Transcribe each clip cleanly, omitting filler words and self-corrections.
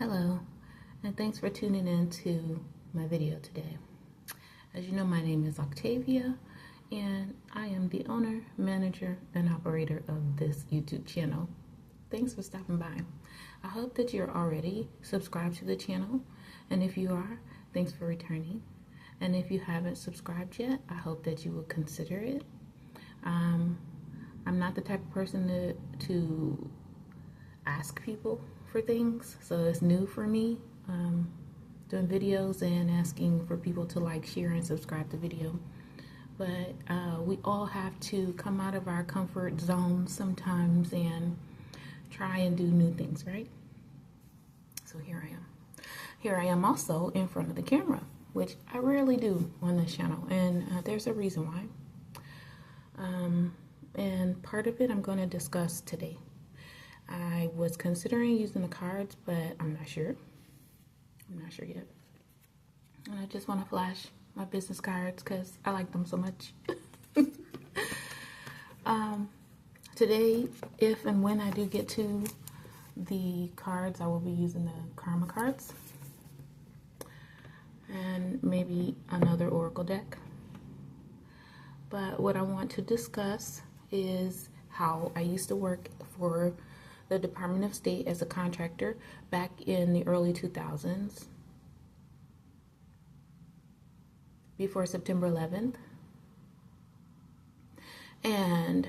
Hello, and thanks for tuning in to my video today. As you know, my name is Octavia, and I am the owner, manager, and operator of this YouTube channel. Thanks for stopping by. I hope that you're already subscribed to the channel, and if you are, thanks for returning. And if you haven't subscribed yet, I hope that you will consider it. I'm not the type of person to ask people for things, so it's new for me, doing videos and asking for people to like, share, and subscribe to the video. But we all have to come out of our comfort zone sometimes and try and do new things, right? So here I am. Here I am also in front of the camera, which I rarely do on this channel, and there's a reason why. And part of it I'm going to discuss today. I was considering using the cards, but I'm not sure. I'm not sure yet. And I just want to flash my business cards because I like them so much. Today, if and when I do get to the cards, I will be using the Karma cards and maybe another Oracle deck. But what I want to discuss is how I used to work for the Department of State as a contractor back in the early 2000s, before September 11th. And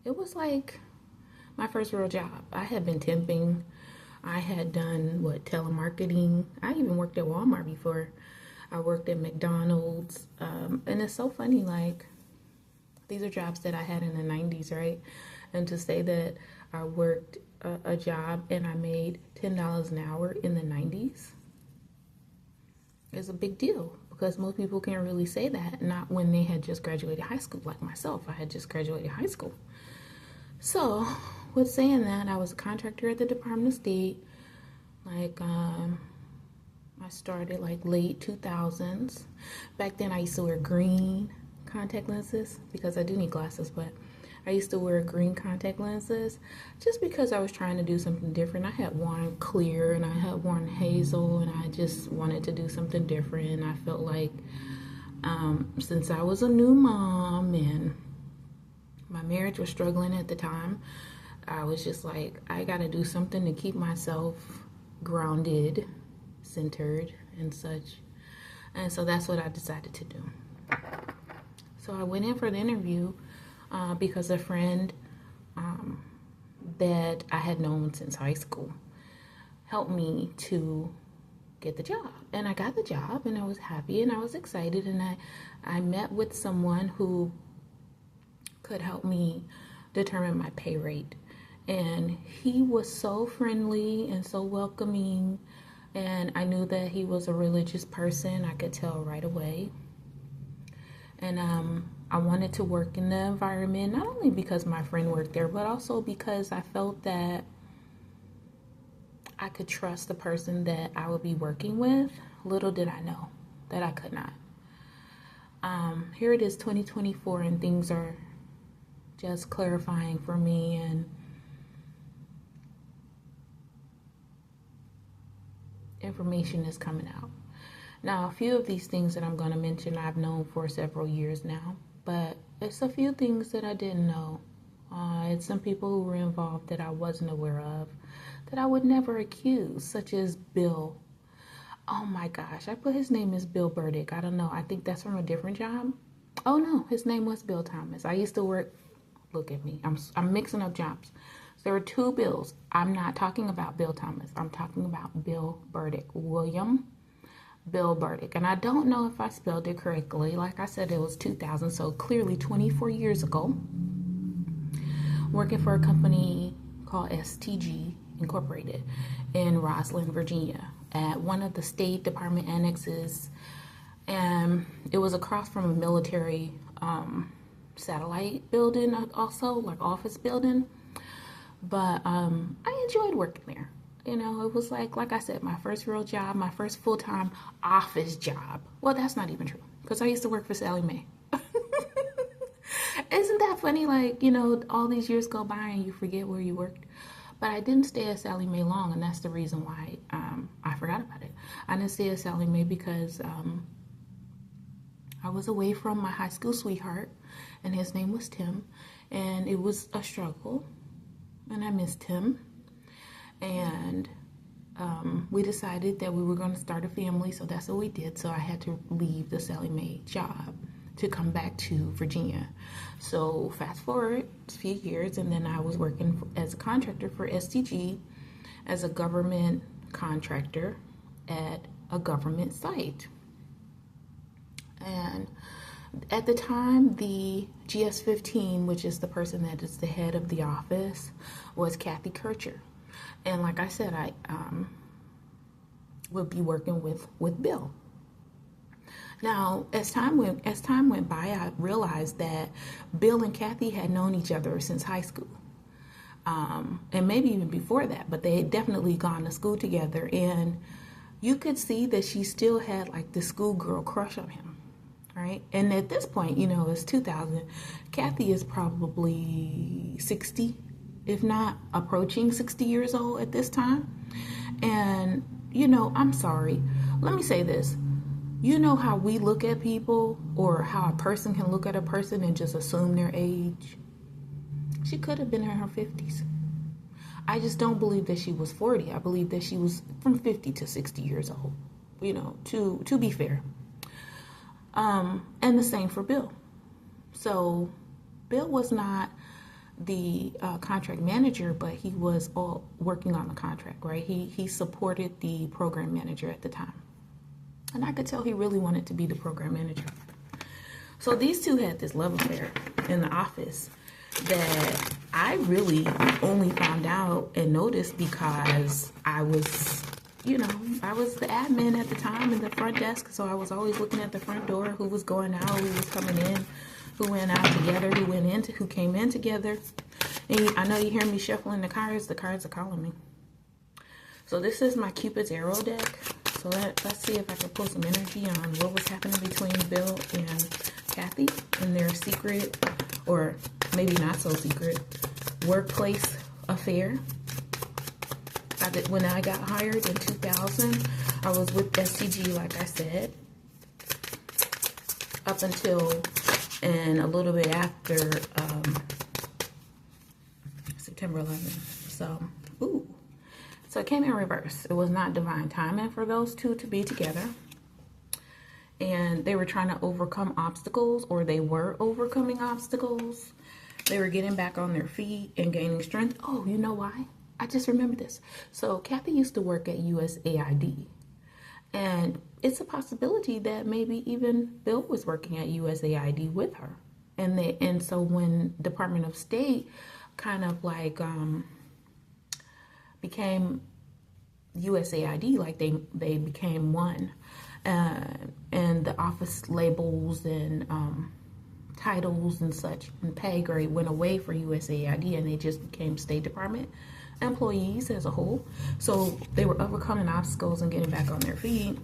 it was like my first real job. I had been temping. I had done telemarketing. I even worked at Walmart before. I worked at McDonald's. And it's so funny, like, these are jobs that I had in the 90s, right? And to say that I worked a job and I made $10 an hour in the 90s is a big deal, because most people can't really say that, not when they had just graduated high school like myself. I had just graduated high school. So with saying that, I was a contractor at the Department of State. Like, I started like late 2000s. Back then I used to wear green contact lenses because I do need glasses, but I used to wear green contact lenses just because I was trying to do something different. I had worn clear and I had worn hazel, and I just wanted to do something different. And I felt like since I was a new mom and my marriage was struggling at the time, I was just like, I gotta do something to keep myself grounded, centered, and such. And so that's what I decided to do. So I went in for the interview because a friend that I had known since high school helped me to get the job. And I got the job, and I was happy, and I was excited, and I met with someone who could help me determine my pay rate. And he was so friendly and so welcoming, and I knew that he was a religious person. I could tell right away. And I wanted to work in the environment, not only because my friend worked there, but also because I felt that I could trust the person that I would be working with. Little did I know that I could not. Here it is, 2024, and things are just clarifying for me, and information is coming out. Now, a few of these things that I'm going to mention I've known for several years now, but it's a few things that I didn't know. It's some people who were involved that I wasn't aware of, that I would never accuse, such as Bill. Oh my gosh, I put his name as Bill Burdick. I don't know. I think that's from a different job. Oh no, his name was Bill Thomas. I used to work, look at me, I'm mixing up jobs. There were two Bills. I'm not talking about Bill Thomas. I'm talking about Bill Burdick. William Bill Burdick. And I don't know if I spelled it correctly. Like I said, it was 2000, so clearly 24 years ago. Working for a company called STG Incorporated in Roslyn, Virginia, at one of the State Department annexes. And it was across from a military satellite building, also, like office building. But I enjoyed working there. You know, it was like I said, my first real job, my first full-time office job. Well, that's not even true, because I used to work for Sally Mae. Isn't that funny? Like, you know, all these years go by and you forget where you worked. But I didn't stay at Sallie Mae long, and that's the reason why I forgot about it. I didn't stay at Sallie Mae because I was away from my high school sweetheart, and his name was Tim, and it was a struggle, and I missed him. And we decided that we were going to start a family, so that's what we did. So I had to leave the Sallie Mae job to come back to Virginia. So fast forward a few years, and then I was working as a contractor for STG as a government contractor at a government site. And at the time, the GS-15, which is the person that is the head of the office, was Kathy Kircher. And like I said, I would be working with Bill. Now, as time went by, I realized that Bill and Kathy had known each other since high school, and maybe even before that. But they had definitely gone to school together, and you could see that she still had like the schoolgirl crush on him, right? And at this point, you know, it's 2000. Kathy is probably 60, if not approaching 60 years old at this time. And you know, I'm sorry. Let me say this. You know how we look at people, or how a person can look at a person and just assume their age? She could have been in her 50s. I just don't believe that she was 40. I believe that she was from 50 to 60 years old, you know, to be fair. And the same for Bill. So Bill was not the contract manager, but he was all working on the contract, right? He supported the program manager at the time. And I could tell he really wanted to be the program manager. So these two had this love affair in the office that I really only found out and noticed because I was, you know, I was the admin at the time in the front desk. So I was always looking at the front door, who was going out, who was coming in, who went out together, who came in together. And I know you hear me shuffling the cards are calling me. So this is my Cupid's arrow deck. So let's see if I can pull some energy on what was happening between Bill and Kathy in their secret, or maybe not so secret, workplace affair. When I got hired in 2000, I was with STG, like I said, up until and a little bit after September 11th. So, ooh. So it came in reverse. It was not divine timing for those two to be together. And they were trying to overcome obstacles, or they were overcoming obstacles. They were getting back on their feet and gaining strength. Oh, you know why? I just remembered this. So Kathy used to work at USAID. And it's a possibility that maybe even Bill was working at USAID with her. And so when Department of State kind of like became USAID, like they became one, and the office labels and titles and such and pay grade went away for USAID, and they just became State Department employees as a whole. So they were overcoming obstacles and getting back on their feet.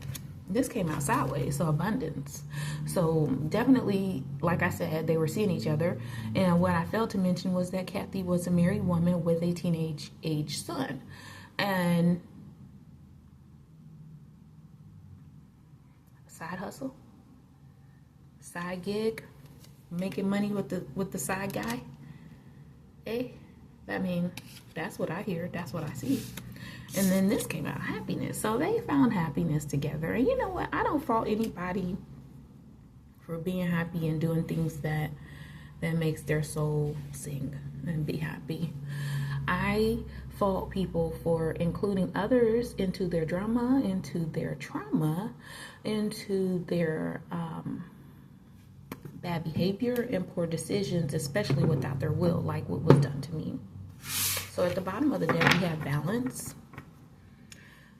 This came out sideways, so abundance. So definitely, like I said, they were seeing each other. And what I failed to mention was that Kathy was a married woman with a teenage age son. And side hustle, side gig, making money with the side guy. Hey, I mean, that's what I hear. That's what I see. And then this came out, happiness. So they found happiness together. And you know what? I don't fault anybody for being happy and doing things that makes their soul sing and be happy. I fault people for including others into their drama, into their trauma, into their bad behavior and poor decisions, especially without their will, like what was done to me. So at the bottom of the deck, we have balance.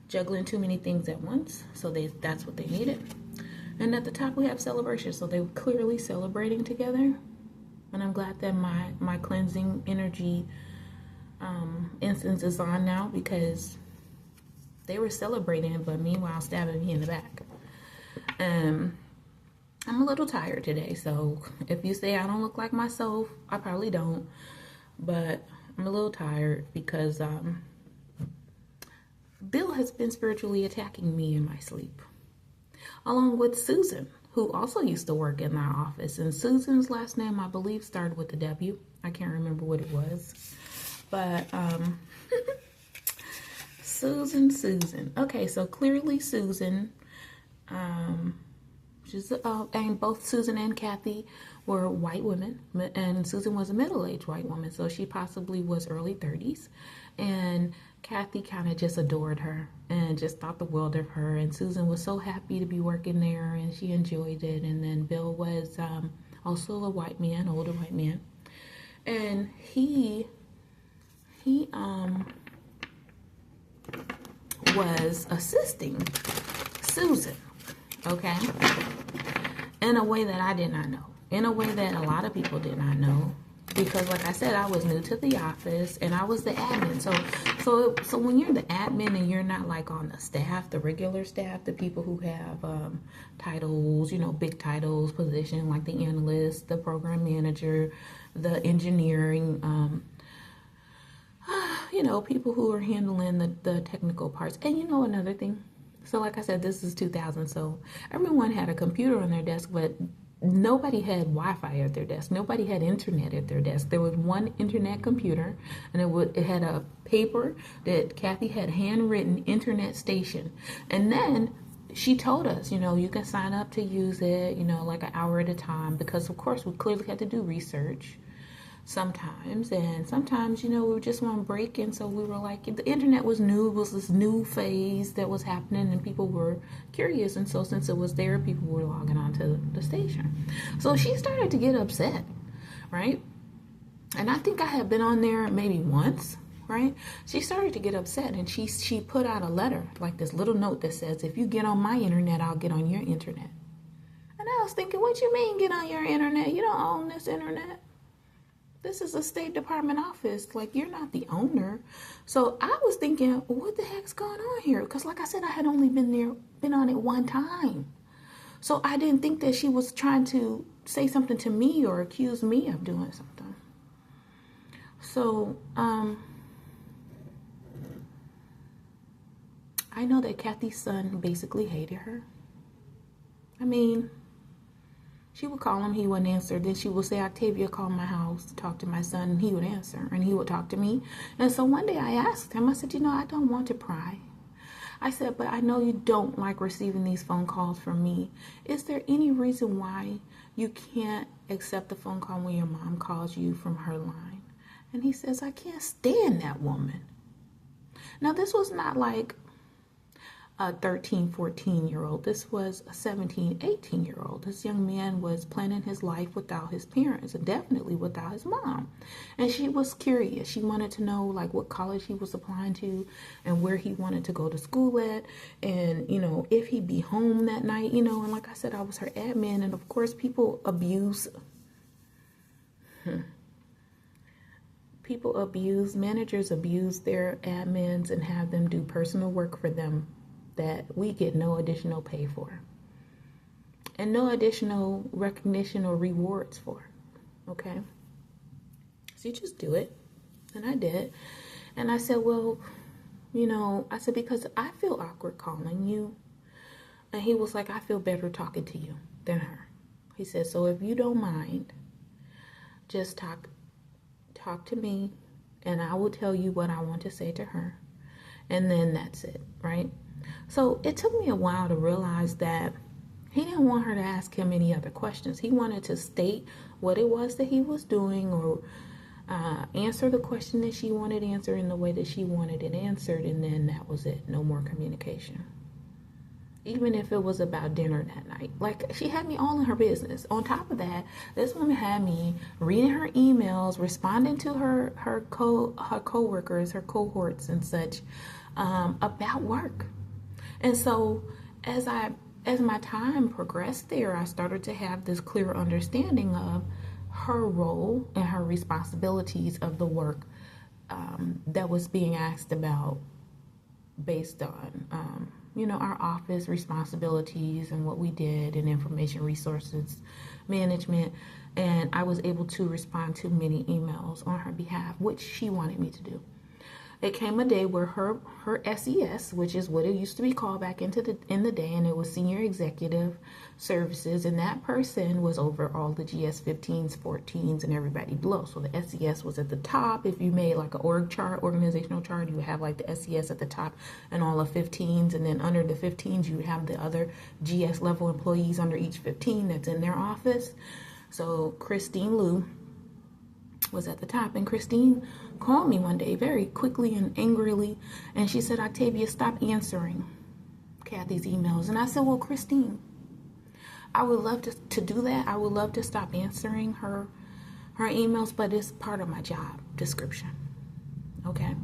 Juggling too many things at once, so that's what they needed. And at the top we have celebration, so they were clearly celebrating together. And I'm glad that my cleansing energy instance is on now, because they were celebrating, but meanwhile stabbing me in the back. I'm a little tired today, so if you say I don't look like myself, I probably don't. But I'm a little tired because Bill has been spiritually attacking me in my sleep, along with Susan, who also used to work in our office. And Susan's last name, I believe, started with a W. I can't remember what it was. But Susan. Okay, so clearly Susan, and both Susan and Kathy were white women, and Susan was a middle-aged white woman, so she possibly was early 30s, and Kathy kind of just adored her and just thought the world of her, and Susan was so happy to be working there, and she enjoyed it. And then Bill was also a white man, older white man, and he was assisting Susan, okay, in a way that I did not know, in a way that a lot of people did not know, because like I said, I was new to the office and I was the admin. So when you're the admin and you're not like on the staff, the regular staff, the people who have titles, you know, big titles, position like the analyst, the program manager, the engineering, you know, people who are handling the technical parts. And you know, another thing, so like I said, this is 2000, so everyone had a computer on their desk, but nobody had Wi-Fi at their desk. Nobody had internet at their desk. There was one internet computer, and it had a paper that Kathy had handwritten internet station. And then she told us, you know, you can sign up to use it, you know, like an hour at a time, because of course we clearly had to do research sometimes, and sometimes, you know, we just want to break. And so we were like, the internet was new, it was this new phase that was happening, and people were curious, and so since it was there, people were logging on to the station. So she started to get upset, right? And I think I had been on there maybe once, right? She started to get upset, and she put out a letter, like this little note that says, if you get on my internet, I'll get on your internet. And I was thinking, what you mean get on your internet? You don't own this internet. This is a State Department office. Like, you're not the owner. So I was thinking, what the heck's going on here? Because like I said, I had only been on it one time. So I didn't think that she was trying to say something to me or accuse me of doing something. So, I know that Kathy's son basically hated her. I mean, she would call him, he wouldn't answer. Then she would say, Octavia, call my house to talk to my son, and he would answer, and he would talk to me. And so one day I asked him, I said, you know, I don't want to pry. I said, but I know you don't like receiving these phone calls from me. Is there any reason why you can't accept the phone call when your mom calls you from her line? And he says, I can't stand that woman. Now, this was not like a 13, 14-year-old. This was a 17, 18-year-old. This young man was planning his life without his parents, and definitely without his mom. And she was curious. She wanted to know, like, what college he was applying to and where he wanted to go to school at, and, you know, if he'd be home that night, you know. And like I said, I was her admin, and of course people abuse managers abuse their admins and have them do personal work for them that we get no additional pay for and no additional recognition or rewards for. Okay, so you just do it. And I did. And I said, well, you know, I said, because I feel awkward calling you. And he was like, I feel better talking to you than her. He said, so if you don't mind, just talk to me, and I will tell you what I want to say to her, and then that's it, right? So it took me a while to realize that he didn't want her to ask him any other questions. He wanted to state what it was that he was doing, or answer the question that she wanted answered in the way that she wanted it answered, and then that was it. No more communication. Even if it was about dinner that night. Like, she had me all in her business. On top of that, this woman had me reading her emails, responding to her co-workers, her cohorts and such, about work. And so as my time progressed there, I started to have this clear understanding of her role and her responsibilities of the work that was being asked about based on, our office responsibilities and what we did and information resources management. And I was able to respond to many emails on her behalf, which she wanted me to do. It came a day where her SES, which is what it used to be called back in the day, and it was Senior Executive Services, and that person was over all the GS 15s, 14s, and everybody below. So the SES was at the top. If you made like an org chart, organizational chart, you would have like the SES at the top and all the 15s, and then under the 15s, you would have the other GS level employees under each 15 that's in their office. So Christine Liu was at the top, and Christine called me one day very quickly and angrily, and she said, Octavia, stop answering Kathy's emails. And I said, well, Christine, I would love to do that. I would love to stop answering her emails, but it's part of my job description. Okay.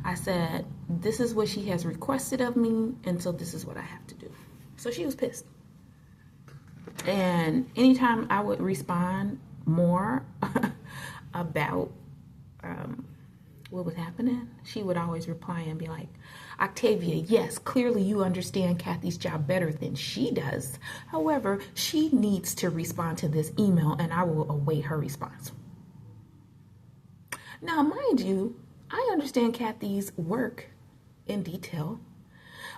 I said, this is what she has requested of me, and so this is what I have to do. So she was pissed. And anytime I would respond more about what was happening, she would always reply and be like, Octavia, yes, clearly you understand Kathy's job better than she does. However, she needs to respond to this email, and I will await her response. Now, mind you, I understand Kathy's work in detail,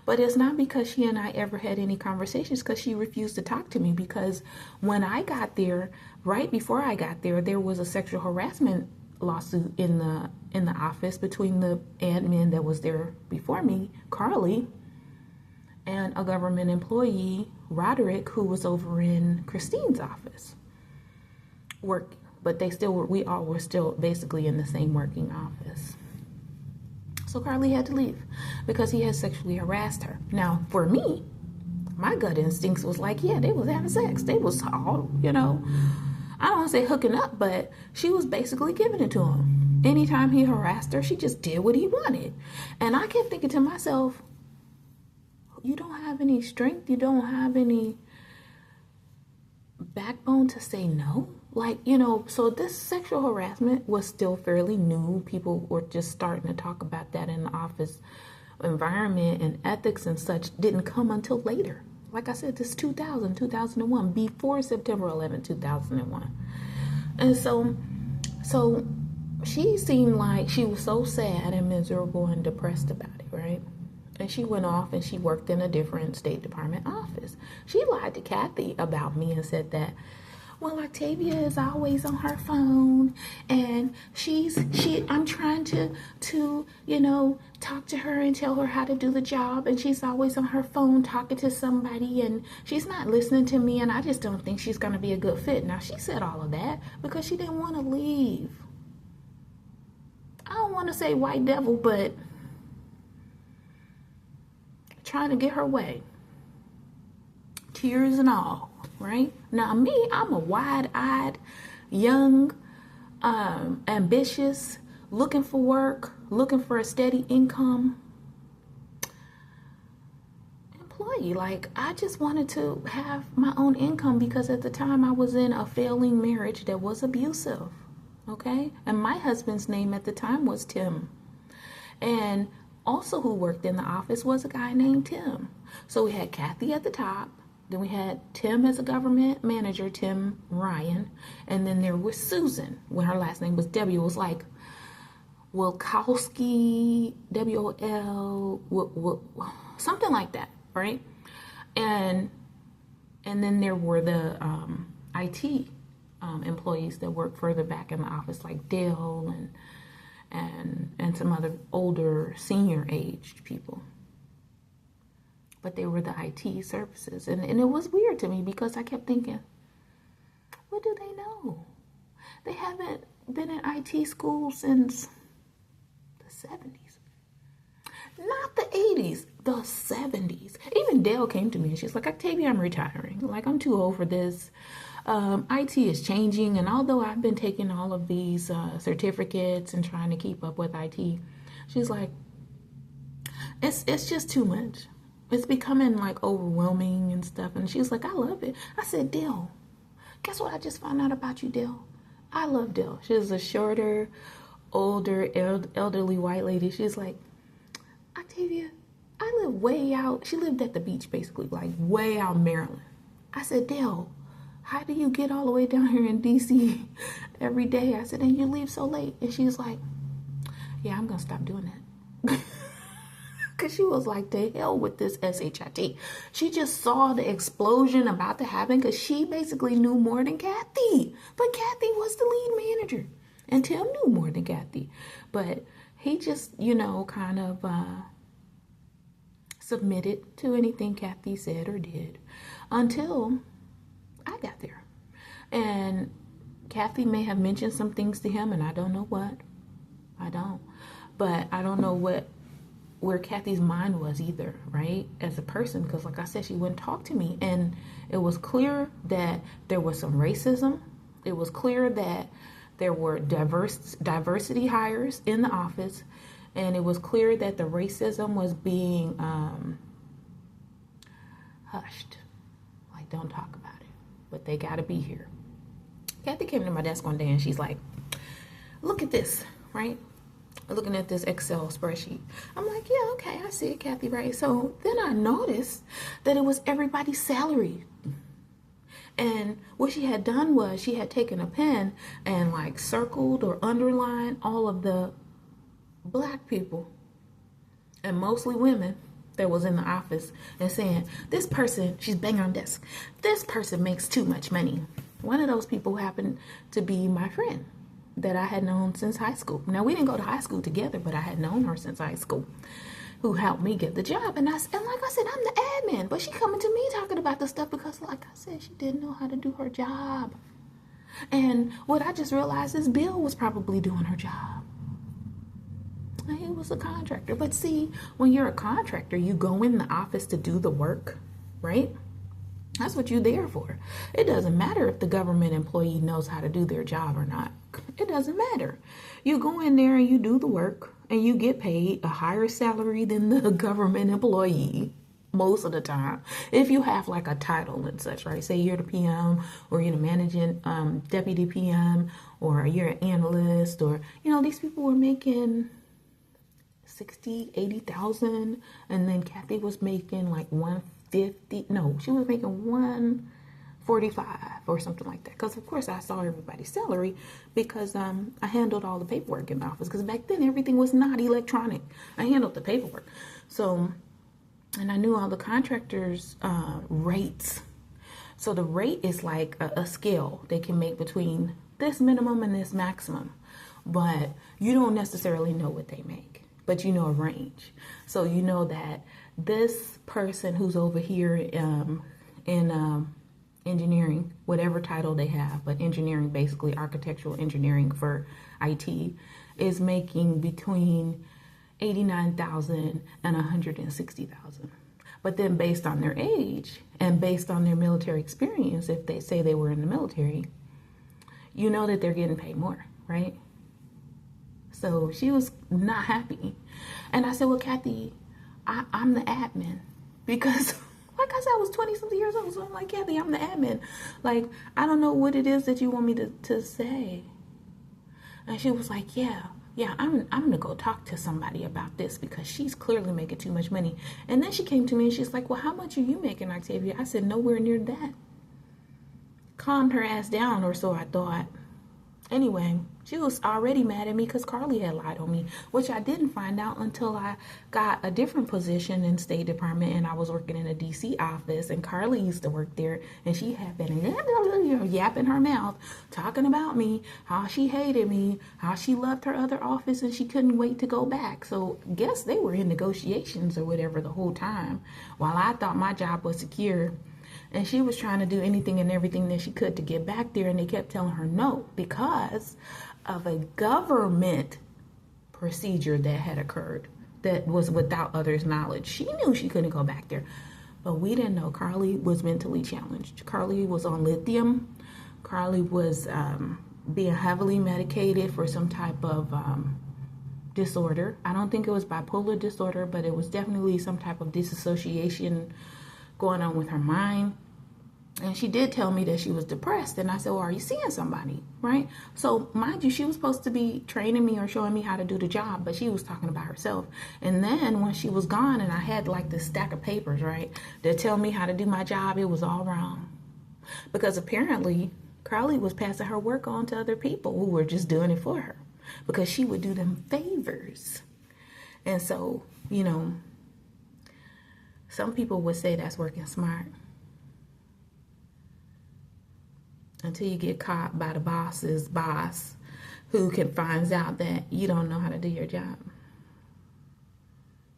but it's not because she and I ever had any conversations, because she refused to talk to me. Because when I got there, right before I got there, there was a sexual harassment lawsuit in the office between the admin that was there before me, Carly, and a government employee, Roderick, who was over in Christine's office working. But we all were still basically in the same working office. So Carly had to leave because he had sexually harassed her. Now, for me, my gut instincts was like, yeah, they was having sex. They was all, I don't want to say hooking up, but she was basically giving it to him. Anytime he harassed her, she just did what he wanted. And I kept thinking to myself, you don't have any strength. You don't have any backbone to say no. So this sexual harassment was still fairly new. People were just starting to talk about that in the office environment, and ethics and such didn't come until later. Like I said, this 2001, before September 11, 2001. And so she seemed like she was so sad and miserable and depressed about it, right? And she went off and she worked in a different State Department office. She lied to Kathy about me and said that, well, Octavia is always on her phone, and I'm trying to talk to her and tell her how to do the job, and she's always on her phone talking to somebody, and she's not listening to me, and I just don't think she's going to be a good fit. Now, she said all of that because she didn't want to leave. I don't want to say white devil, but trying to get her way. Tears and all. Right? Now, me, I'm a wide-eyed, young, ambitious, looking for work, looking for a steady income employee. Like, I just wanted to have my own income because at the time I was in a failing marriage that was abusive. Okay? And my husband's name at the time was Tim. And also who worked in the office was a guy named Tim. So we had Kathy at the top. Then we had Tim as a government manager, Tim Ryan. And then there was Susan, when her last name was Debbie. It was like Wilkowski, W-O-L, something like that, right? And then there were the IT employees that worked further back in the office, like Dale and some other older senior aged people. But they were the IT services. And it was weird to me because I kept thinking, what do they know? They haven't been in IT school since the 70s. Not the 80s, the 70s. Even Dale came to me and she's like, Octavia, I'm retiring. Like, I'm too old for this. IT is changing. And although I've been taking all of these certificates and trying to keep up with IT, she's like, it's just too much. It's becoming like overwhelming and stuff. And she was like, I love it. I said, Dale, guess what I just found out about you, Dale? I love Dale. She was a shorter, older, elderly white lady. She's like, Octavia, I live way out. She lived at the beach, basically, like way out in Maryland. I said, Dale, how do you get all the way down here in DC every day? I said, and you leave so late. And she's like, yeah, I'm going to stop doing that. Because she was like, to hell with this SHIT. She just saw the explosion about to happen because she basically knew more than Kathy. But Kathy was the lead manager. And Tim knew more than Kathy. But he just, kind of submitted to anything Kathy said or did until I got there. And Kathy may have mentioned some things to him, and I don't know what. I don't. But I don't know where Kathy's mind was either, right? As a person, because like I said, she wouldn't talk to me. And it was clear that there was some racism. It was clear that there were diversity hires in the office. And it was clear that the racism was being hushed. Like, don't talk about it. But they got to be here. Kathy came to my desk one day and she's like, look at this, right? Looking at this Excel spreadsheet. I'm like, yeah, okay, I see it, Kathy, right? So then I noticed that it was everybody's salary. And what she had done was she had taken a pen and like circled or underlined all of the black people, and mostly women, that was in the office, and saying, this person, she's banging on the desk, this person makes too much money. One of those people happened to be my friend that I had known since high school. Now, we didn't go to high school together, but I had known her since high school, who helped me get the job. And like I said, I'm the admin, but she coming to me talking about the stuff because, like I said, she didn't know how to do her job. And what I just realized is Bill was probably doing her job. And he was a contractor. But see, when you're a contractor, you go in the office to do the work, right? That's what you're there for. It doesn't matter if the government employee knows how to do their job or not. It doesn't matter. You go in there and you do the work and you get paid a higher salary than the government employee most of the time. If you have like a title and such, right? Say you're the PM or you're the managing deputy PM or you're an analyst, or, these people were making 60, 80,000, and then Kathy was making like 150. No, she was making 145 or something like that. Because of course I saw everybody's salary because I handled all the paperwork in the office. Because back then everything was not electronic. I handled the paperwork. So, and I knew all the contractors' rates. So the rate is like a scale. They can make between this minimum and this maximum, but you don't necessarily know what they make. But you know a range. So you know that this person who's over here in engineering, whatever title they have, but engineering, basically architectural engineering for IT, is making between 89,000 and 160,000. But then based on their age and based on their military experience, if they say they were in the military, you know that they're getting paid more, right? So she was not happy. And I said, well, Kathy, I'm the admin. Because, like I said, I was 20-something years old. So I'm like, Kathy, I'm the admin. Like, I don't know what it is that you want me to say. And she was like, yeah, I'm going to go talk to somebody about this because she's clearly making too much money. And then she came to me and she's like, well, how much are you making, Octavia? I said, nowhere near that. Calmed her ass down, or so I thought. Anyway, she was already mad at me because Carly had lied on me, which I didn't find out until I got a different position in State Department and I was working in a DC office, and Carly used to work there, and she had been yapping her mouth, talking about me, how she hated me, how she loved her other office and she couldn't wait to go back. So guess they were in negotiations or whatever the whole time while I thought my job was secure. And she was trying to do anything and everything that she could to get back there. And they kept telling her no because of a government procedure that had occurred that was without others' knowledge. She knew she couldn't go back there. But we didn't know. Carly was mentally challenged. Carly was on lithium. Carly was being heavily medicated for some type of disorder. I don't think it was bipolar disorder, but it was definitely some type of disassociation going on with her mind. And she did tell me that she was depressed. And I said, well, are you seeing somebody? Right? So mind you, she was supposed to be training me or showing me how to do the job, but she was talking about herself. And then when she was gone and I had like this stack of papers, right, that tell me how to do my job, it was all wrong. Because apparently Carly was passing her work on to other people who were just doing it for her because she would do them favors. And so, you know, some people would say that's working smart. Until you get caught by the boss's boss who finds out that you don't know how to do your job.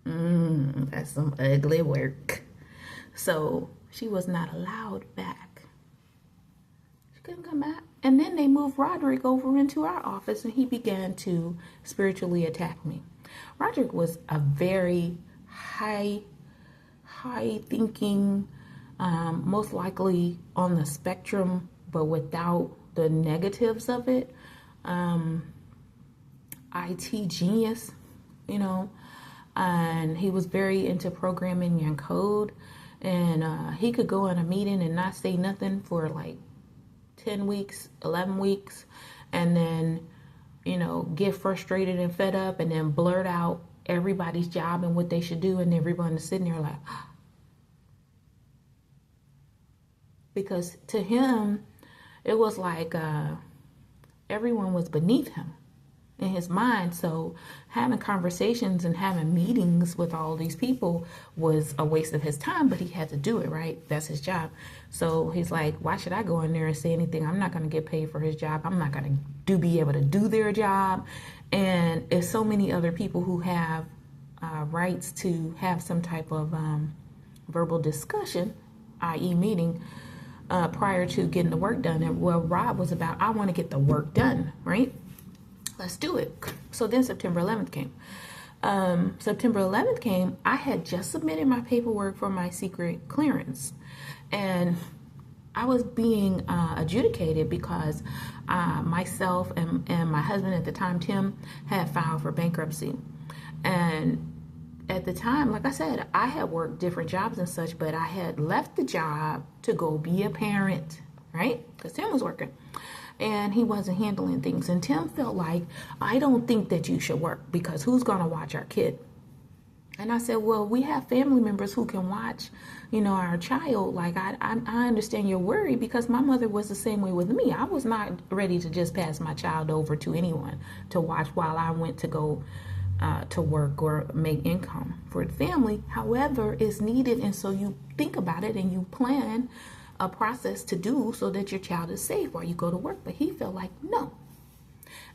That's some ugly work. So she was not allowed back. She couldn't come back. And then they moved Roderick over into our office and he began to spiritually attack me. Roderick was a very high thinking, most likely on the spectrum, but without the negatives of it. IT genius, you know, and he was very into programming and code. And he could go in a meeting and not say nothing for like 10 weeks, 11 weeks, and then, you know, get frustrated and fed up and then blurt out everybody's job and what they should do. And everyone is sitting there like, because to him, it was like everyone was beneath him in his mind. So having conversations and having meetings with all these people was a waste of his time, but he had to do it, right? That's his job. So he's like, why should I go in there and say anything? I'm not going to get paid for his job. I'm not going to be able to do their job. And there's so many other people who have rights to have some type of verbal discussion, i.e. meeting, prior to getting the work done. And well, Rob was about, I want to get the work done, right? Let's do it. So then September 11th came. September 11th came, I had just submitted my paperwork for my secret clearance. And I was being adjudicated because myself and my husband at the time, Tim, had filed for bankruptcy. And at the time, like I said, I had worked different jobs and such, but I had left the job to go be a parent, right? Because Tim was working and he wasn't handling things. And Tim felt like, I don't think that you should work because who's going to watch our kid? And I said, well, we have family members who can watch, you know, our child. Like, I understand your worry because my mother was the same way with me. I was not ready to just pass my child over to anyone to watch while I went to go to work or make income for the family. However, it's needed. And so you think about it and you plan a process to do so that your child is safe while you go to work. But he felt like, no.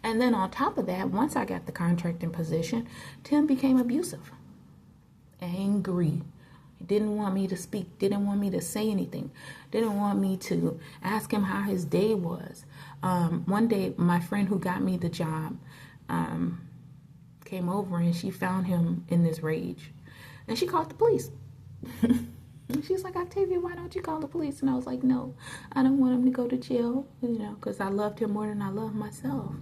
And then on top of that, once I got the contracting position, Tim became abusive, angry. He didn't want me to speak, didn't want me to say anything, didn't want me to ask him how his day was. One day, my friend who got me the job, came over and she found him in this rage and she called the police. And she's like, Octavia, why don't you call the police? And I was like, no, I don't want him to go to jail, you know, because I loved him more than I loved myself.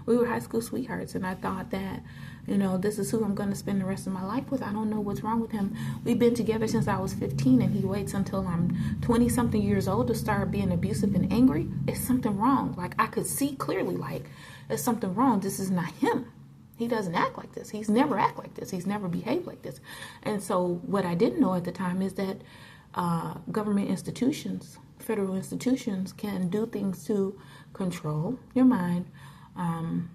We were high school sweethearts and I thought that, you know, this is who I'm going to spend the rest of my life with. I don't know what's wrong with him. We've been together since I was 15 and he waits until I'm 20 something years old to start being abusive and angry. It's something wrong. Like I could see clearly, like there's something wrong. This is not him. He doesn't act like this. He's never act like this. He's never behaved like this. And so what I didn't know at the time is that government institutions, federal institutions can do things to control your mind and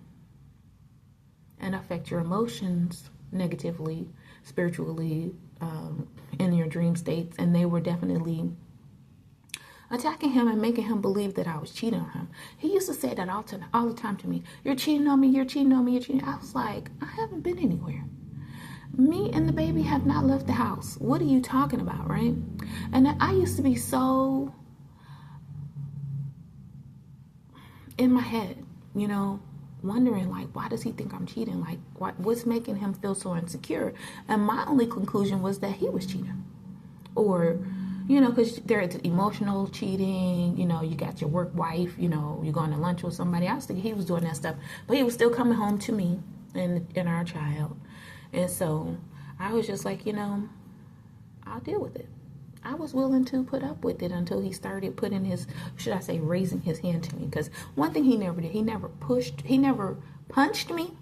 affect your emotions negatively, spiritually, in your dream states. And they were definitely attacking him and making him believe that I was cheating on him. He used to say that all the time to me. You're cheating on me, you're cheating on me, you're cheating. I was like, I haven't been anywhere. Me and the baby have not left the house. What are you talking about, right? And I used to be so in my head, you know, wondering like, why does he think I'm cheating? Like, what's making him feel so insecure? And my only conclusion was that he was cheating. Or, you know, because there's emotional cheating, you know, you got your work wife, you know, you're going to lunch with somebody. I was thinking he was doing that stuff, but he was still coming home to me and our child. And so I was just like, you know, I'll deal with it. I was willing to put up with it until he started putting his, should I say, raising his hand to me. Because one thing he never did, he never punched me,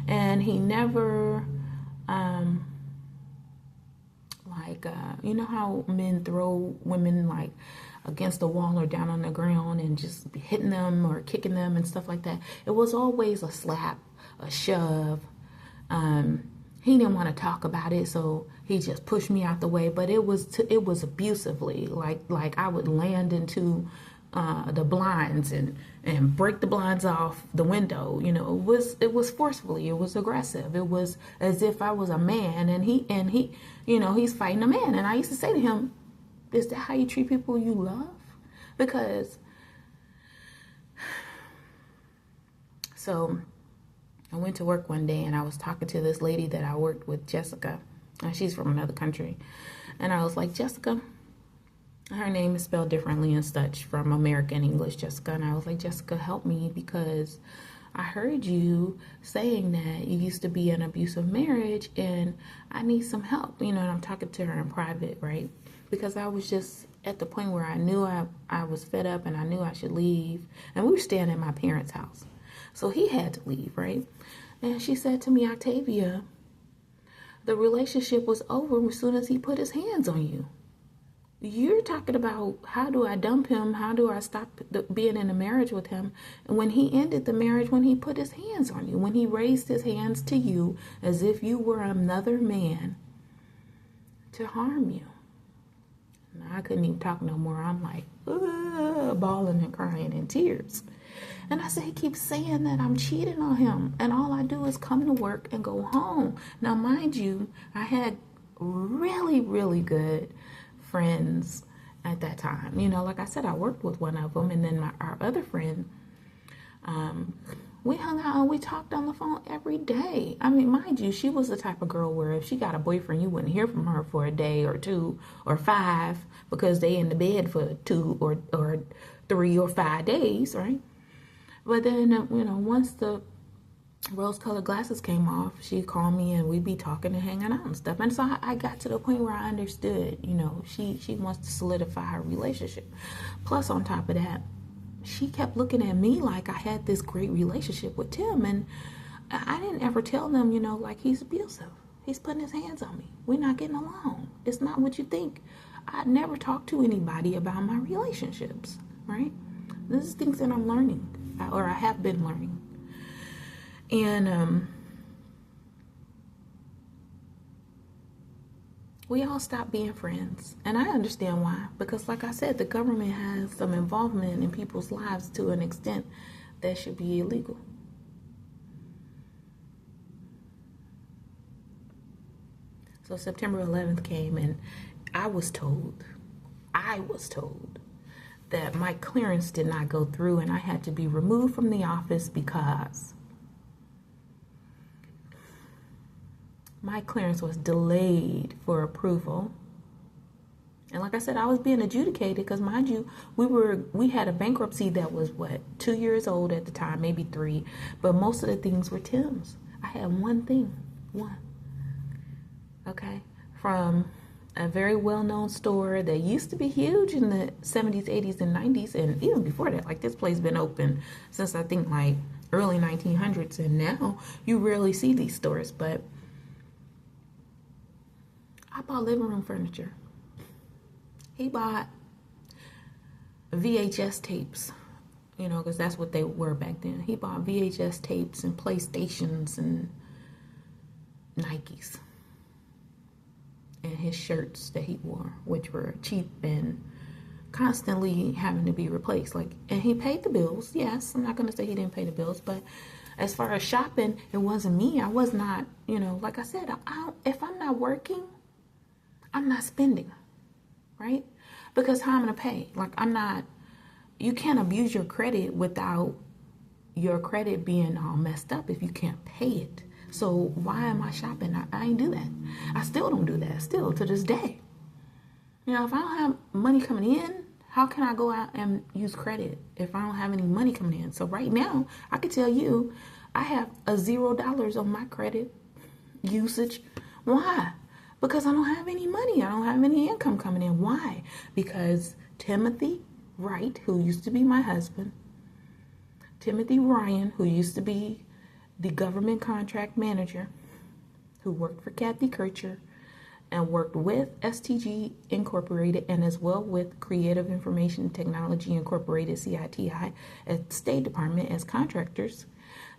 and he never, you know how men throw women like against the wall or down on the ground and just hitting them or kicking them and stuff like that. It was always a slap, a shove. He didn't want to talk about it, so he just pushed me out the way. But it was abusively, like I would land into the blinds and break the blinds off the window. You know, it was forcefully, it was aggressive. It was as if I was a man and he, you know, he's fighting a man. And I used to say to him, "Is that how you treat people you love?" Because so I went to work one day and I was talking to this lady that I worked with, Jessica. She's from another country. And I was like, "Jessica," her name is spelled differently and such from American English, Jessica. And I was like, "Jessica, help me, because I heard you saying that you used to be in an abusive marriage and I need some help." You know, and I'm talking to her in private, right? Because I was just at the point where I knew I was fed up and I knew I should leave. And we were staying at my parents' house. So he had to leave, right? And she said to me, "Octavia, the relationship was over as soon as he put his hands on you. You're talking about how do I dump him? How do I stop being in a marriage with him? And when he ended the marriage, when he put his hands on you, when he raised his hands to you as if you were another man to harm you." And I couldn't even talk no more. I'm like, bawling and crying in tears. And I said, "He keeps saying that I'm cheating on him, and all I do is come to work and go home." Now, mind you, I had really, really good friends at that time. You know, like I said, I worked with one of them, and then our other friend, we hung out and we talked on the phone every day. I mean, mind you, she was the type of girl where if she got a boyfriend, you wouldn't hear from her for a day or 2 or 5 because they in the bed for 2 or 3 or 5 days, right? But then, you know, once the rose-colored glasses came off, she called me and we'd be talking and hanging out and stuff. And so I got to the point where I understood, you know, she wants to solidify her relationship. Plus, on top of that, she kept looking at me like I had this great relationship with Tim. And I didn't ever tell them, you know, like, he's abusive. He's putting his hands on me. We're not getting along. It's not what you think. I never talked to anybody about my relationships, right? This is things that I'm learning, or I have been learning. And we all stopped being friends. And I understand why. Because like I said, the government has some involvement in people's lives to an extent that should be illegal. So September 11th came and I was told that my clearance did not go through and I had to be removed from the office because my clearance was delayed for approval. And like I said, I was being adjudicated because, mind you, we had a bankruptcy that was 2 years old at the time, maybe 3, but most of the things were Tim's. I had one thing, okay, from a very well-known store that used to be huge in the 70s, 80s, and 90s, and even before that. Like, this place been open since I think like early 1900s, and now you rarely see these stores. But I bought living room furniture. He bought VHS tapes, you know, because that's what they were back then. He bought VHS tapes and PlayStations and Nikes. And his shirts that he wore, which were cheap and constantly having to be replaced. And he paid the bills. Yes, I'm not going to say he didn't pay the bills, but as far as shopping, it wasn't me. I was not, you know, like I said, if I'm not working, I'm not spending, right? Because how I'm going to pay? Like, you can't abuse your credit without your credit being all messed up if you can't pay it. So why am I shopping? I ain't do that. I still don't do that, still to this day. You know, if I don't have money coming in, how can I go out and use credit if I don't have any money coming in? So right now, I can tell you, I have $0 on my credit usage. Why? because I don't have any money. I don't have any income coming in. Why? Because Timothy Wright, who used to be my husband, Timothy Ryan, who used to be the government contract manager, who worked for Kathy Kircher and worked with STG Incorporated and as well with Creative Information Technology Incorporated, CITI, at State Department as contractors,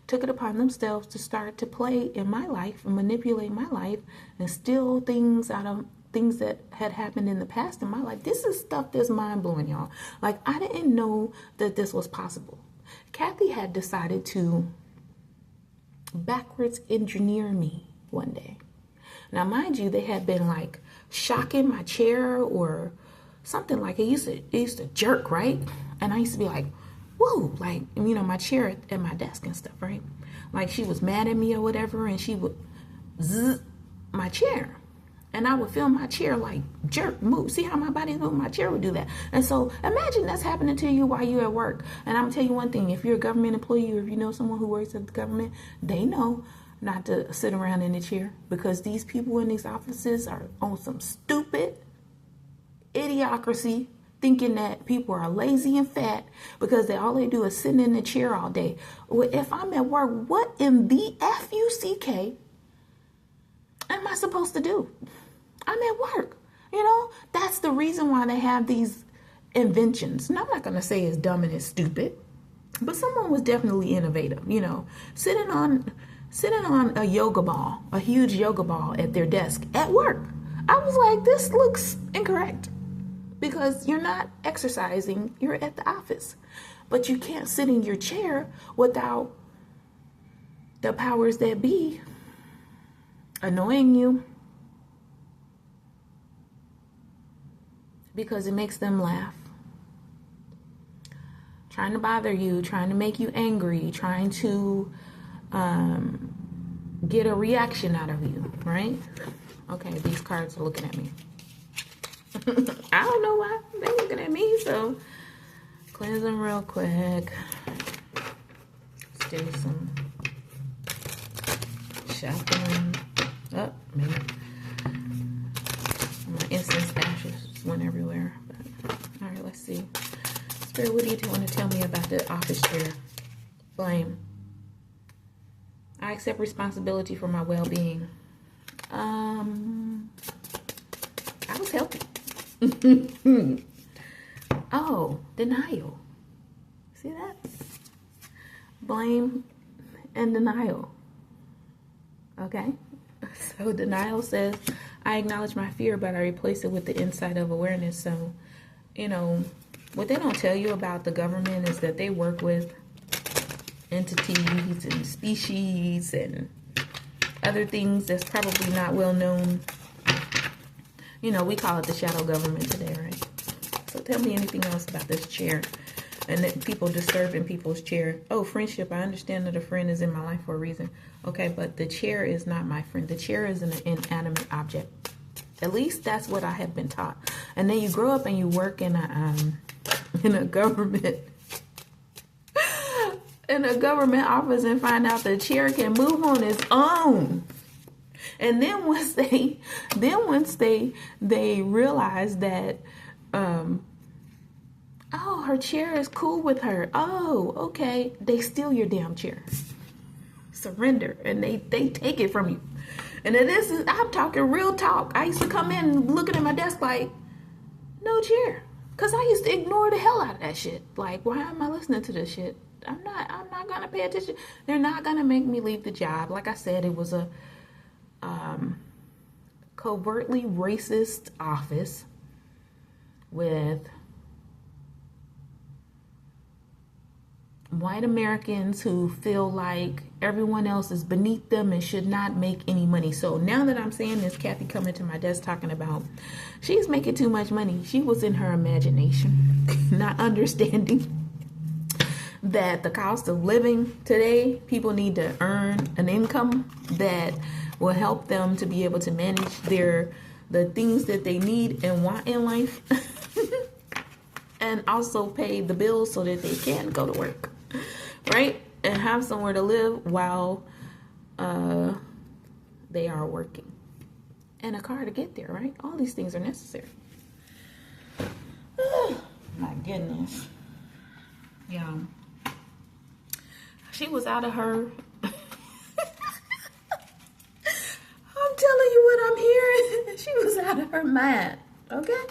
took it upon themselves to start to play in my life and manipulate my life and steal things out of things that had happened in the past in my life. This is stuff that's mind-blowing, y'all. Like, I didn't know that this was possible. Kathy had decided to backwards engineer me one day. Now, mind you, they had been like shocking my chair or something, like it used to jerk, right? And I used to be like, whoa, like, you know, my chair at my desk and stuff, right? Like she was mad at me or whatever, and she would zzz my chair. And I would feel my chair like jerk, move. See how my body moved? My chair would do that. And so imagine that's happening to you while you're at work. And I'm going to tell you one thing. If you're a government employee or if you know someone who works at the government, they know not to sit around in the chair, because these people in these offices are on some stupid idiocracy, thinking that people are lazy and fat because all they do is sit in the chair all day. Well, if I'm at work, what in the F-U-C-K am I supposed to do? I'm at work. You know, that's the reason why they have these inventions. And I'm not going to say it's dumb and it's stupid, but someone was definitely innovative, you know, sitting on a yoga ball, a huge yoga ball at their desk at work. I was like, this looks incorrect, because you're not exercising, you're at the office. But you can't sit in your chair without the powers that be annoying you, because it makes them laugh. Trying to bother you, trying to make you angry, trying to get a reaction out of you, right? Okay, these cards are looking at me. I don't know why they're looking at me, so cleanse them real quick. Let's do some shuffling. Oh, maybe my incense ashes just went everywhere. But, all right, let's see. Spirit, what do you want to tell me about the office chair? Blame. I accept responsibility for my well-being. I was healthy. Oh, denial. See that? Blame and denial. Okay? So denial says, I acknowledge my fear, but I replace it with the insight of awareness. So, you know, what they don't tell you about the government is that they work with entities and species and other things that's probably not well known. You know, we call it the shadow government today, right? So tell me anything else about this chair and that people disturbing people's chair. Oh, friendship. I understand that a friend is in my life for a reason. Okay, but the chair is not my friend. The chair is an inanimate object. At least that's what I have been taught. And then you grow up and you work in a government office and find out the chair can move on its own. And then once they realize that, oh, her chair is cool with her. Oh, okay. They steal your damn chair. Surrender. And they take it from you. And then I'm talking real talk. I used to come in looking at my desk like, no chair. Because I used to ignore the hell out of that shit. Like, why am I listening to this shit? I'm not going to pay attention. They're not going to make me leave the job. Like I said, it was a covertly racist office with white Americans who feel like everyone else is beneath them and should not make any money. So now that I'm saying this, Kathy coming to my desk talking about she's making too much money. She was in her imagination, not understanding that the cost of living today, people need to earn an income that will help them to be able to manage the things that they need and want in life and also pay the bills so that they can go to work, right? And have somewhere to live while they are working. and a car to get there, right? All these things are necessary. Oh, my goodness. Yeah. She was out of her. I'm telling you what I'm hearing. She was out of her mind. Okay?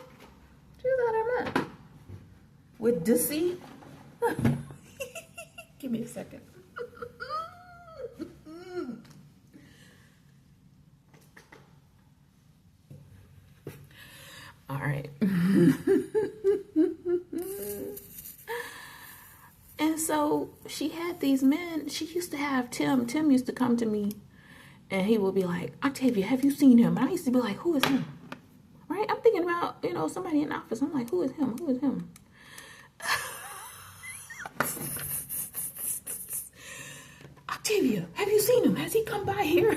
She was out of her mind. With deceit. Give me a second. All right. And so she had these men. She used to have Tim. Tim used to come to me and he would be like, Octavia, have you seen him? And I used to be like, who is him? Right? I'm thinking about, you know, somebody in the office. I'm like, who is him? Who is him? Octavia, have you seen him? Has he come by here?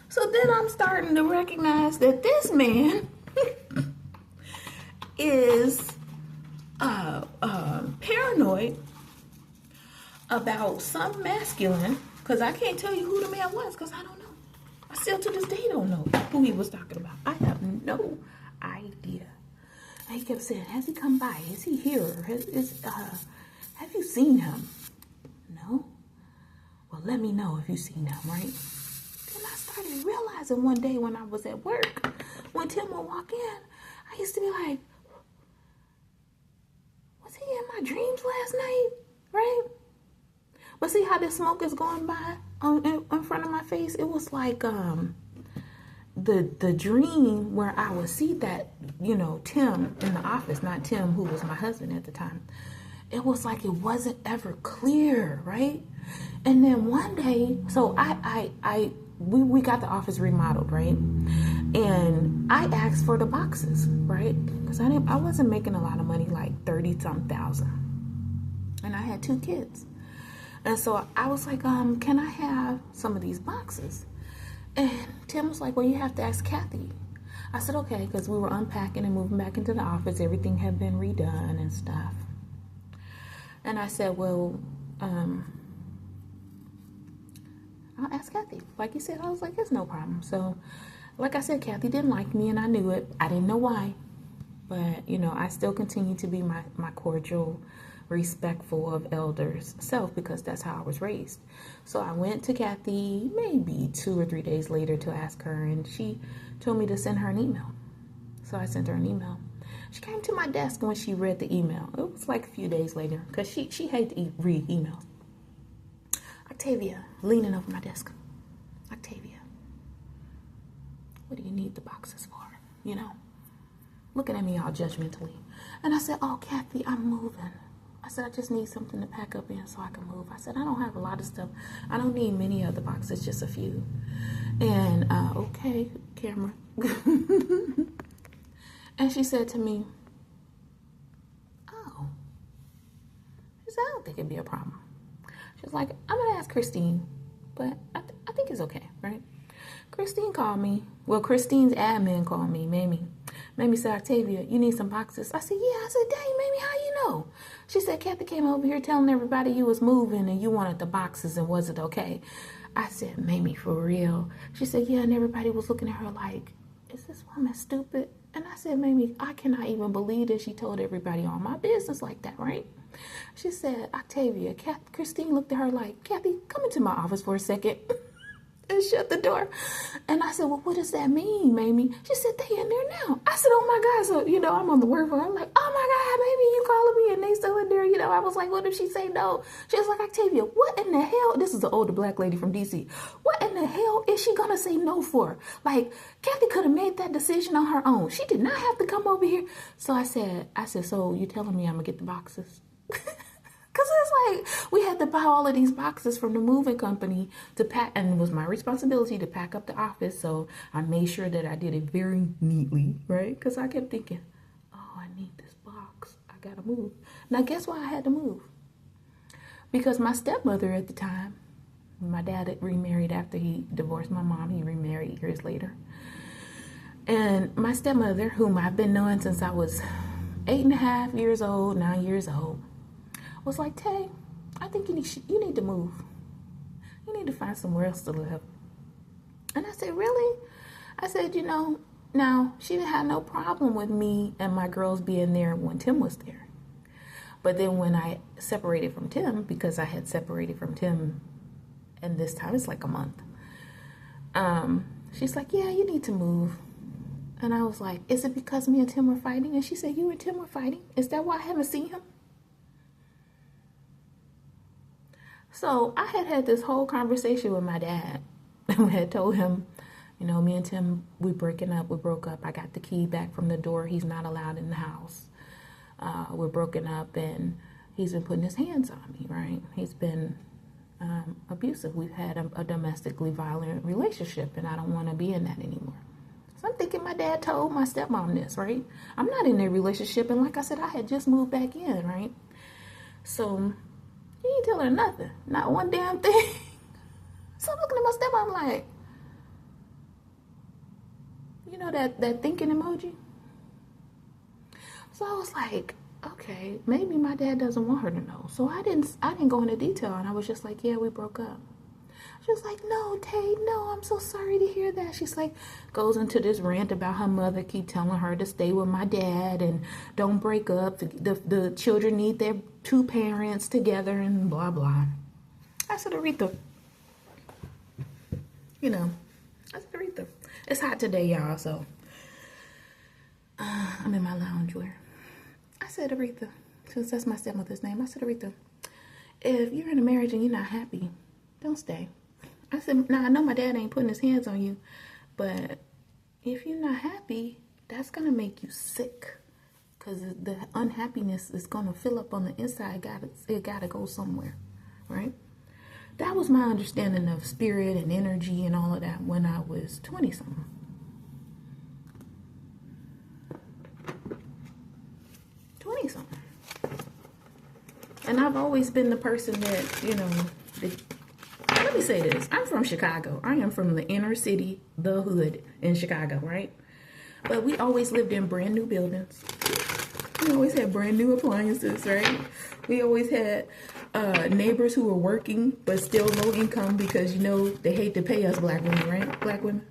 So then I'm starting to recognize that this man is paranoid about some masculine, because I can't tell you who the man was because I don't know. I still to this day don't know who he was talking about. I have no idea. And he kept saying, has he come by? Is he here? Have you seen him? No? Well, let me know if you've seen him, right? Then I started realizing one day when I was at work, when Tim would walk in, I used to be like, was he in my dreams last night? Right? But see how the smoke is going by in front of my face? It was like the dream where I would see that, you know, Tim in the office, not Tim who was my husband at the time. It was like it wasn't ever clear, right? And then one day, so we got the office remodeled, right? And I asked for the boxes, right? Because I wasn't making a lot of money, like 30-some thousand. And I had 2 kids. And so I was like, can I have some of these boxes? And Tim was like, well, you have to ask Kathy. I said, okay, because we were unpacking and moving back into the office. Everything had been redone and stuff. And I said, well, I'll ask Kathy. Like you said, I was like, it's no problem. So, like I said, Kathy didn't like me, and I knew it. I didn't know why. But, you know, I still continue to be my cordial, respectful of elders self, because that's how I was raised. So I went to Kathy maybe 2 or 3 days later to ask her, and she told me to send her an email. So I sent her an email. She came to my desk when she read the email. It was like a few days later, because she hated to read emails. Octavia, leaning over my desk. Octavia, what do you need the boxes for? You know, looking at me all judgmentally. And I said, oh, Kathy, I'm moving. I said, I just need something to pack up in so I can move. I said, I don't have a lot of stuff. I don't need many of the boxes, just a few. And, okay, camera. And she said to me, oh, she said, I don't think it'd be a problem. She was like, I'm going to ask Christine, but I think it's okay, right? Christine called me. Well, Christine's admin called me, Mamie. Mamie said, Octavia, you need some boxes? I said, yeah. I said, dang, Mamie, how you know? She said, Kathy came over here telling everybody you was moving and you wanted the boxes, and was it okay? I said, Mamie, for real? She said, yeah, and everybody was looking at her like, is this woman stupid? And I said, Mamie, I cannot even believe that she told everybody all my business like that, right? She said, Octavia, Christine looked at her like, Kathy, come into my office for a second. And shut the door. And I said, well, what does that mean, Mamie? She said, they in there now. I said, oh my God. So, you know, I'm on the work phone. I'm like, oh my God, Mamie, you calling me and they still in there. You know, I was like, what if she say no? She was like, Octavia, what in the hell? This is the older black lady from DC. What in the hell is she going to say no for? Like, Kathy could have made that decision on her own. She did not have to come over here. So I said, so you telling me I'm going to get the boxes? Because it's like we had to buy all of these boxes from the moving company to pack, and it was my responsibility to pack up the office. So I made sure that I did it very neatly, right? Because I kept thinking, oh, I need this box. I got to move. Now, guess why I had to move? Because my stepmother at the time, my dad had remarried after he divorced my mom. He remarried years later. And my stepmother, whom I've been knowing since I was 8.5 years old, 9 years old, was like, Tay, I think you need to move. You need to find somewhere else to live. And I said, really? I said, now she didn't have no problem with me and my girls being there when Tim was there. But then when I separated from Tim, because I had separated from Tim, and this time it's like a month, she's like, yeah, you need to move. And I was like, is it because me and Tim were fighting? And she said, you and Tim were fighting? Is that why I haven't seen him? So I had this whole conversation with my dad. And I had told him, me and Tim, we broke up. I got the key back from the door. He's not allowed in the house. We're broken up, and he's been putting his hands on me, right? He's been abusive. We've had a domestically violent relationship, and I don't want to be in that anymore. So I'm thinking my dad told my stepmom this, right? I'm not in a relationship, and like I said, I had just moved back in, right? So he didn't tell her nothing, not one damn thing. So I'm looking at my stepmom like, that thinking emoji. So I was like, okay, maybe my dad doesn't want her to know. So I didn't go into detail, and I was just like, yeah, we broke up. She was like, no, Tay, no, I'm so sorry to hear that. She's like, goes into this rant about her mother keep telling her to stay with my dad and don't break up. The children need their two parents together and blah, blah. I said, Aretha, it's hot today, y'all, so I'm in my loungewear. I said, Aretha, since that's my stepmother's name, I said, Aretha, if you're in a marriage and you're not happy, don't stay. I said, now I know my dad ain't putting his hands on you, but if you're not happy, that's going to make you sick, because the unhappiness is going to fill up on the inside. It got to go somewhere, right? That was my understanding of spirit and energy and all of that when I was 20-something. And I've always been the person that, let me say this. I'm from Chicago. I am from the inner city, the hood in Chicago, right? But we always lived in brand new buildings. We always had brand new appliances, right? We always had neighbors who were working but still low income because, they hate to pay us black women, right? Black women,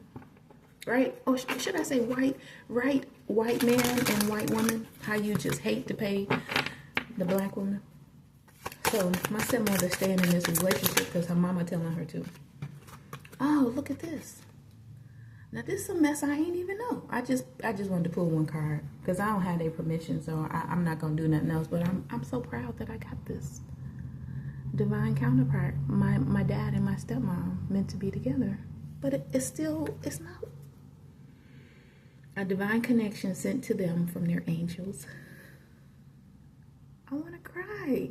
right? Or should I say white man and white woman? How you just hate to pay the black woman? So my stepmother staying in this relationship because her mama telling her to. Oh, look at this. Now this is a mess I ain't even know. I just wanted to pull one card because I don't have their permission, so I'm not gonna do nothing else. But I'm so proud that I got this divine counterpart. My dad and my stepmom meant to be together, but it's not a divine connection sent to them from their angels. I want to cry.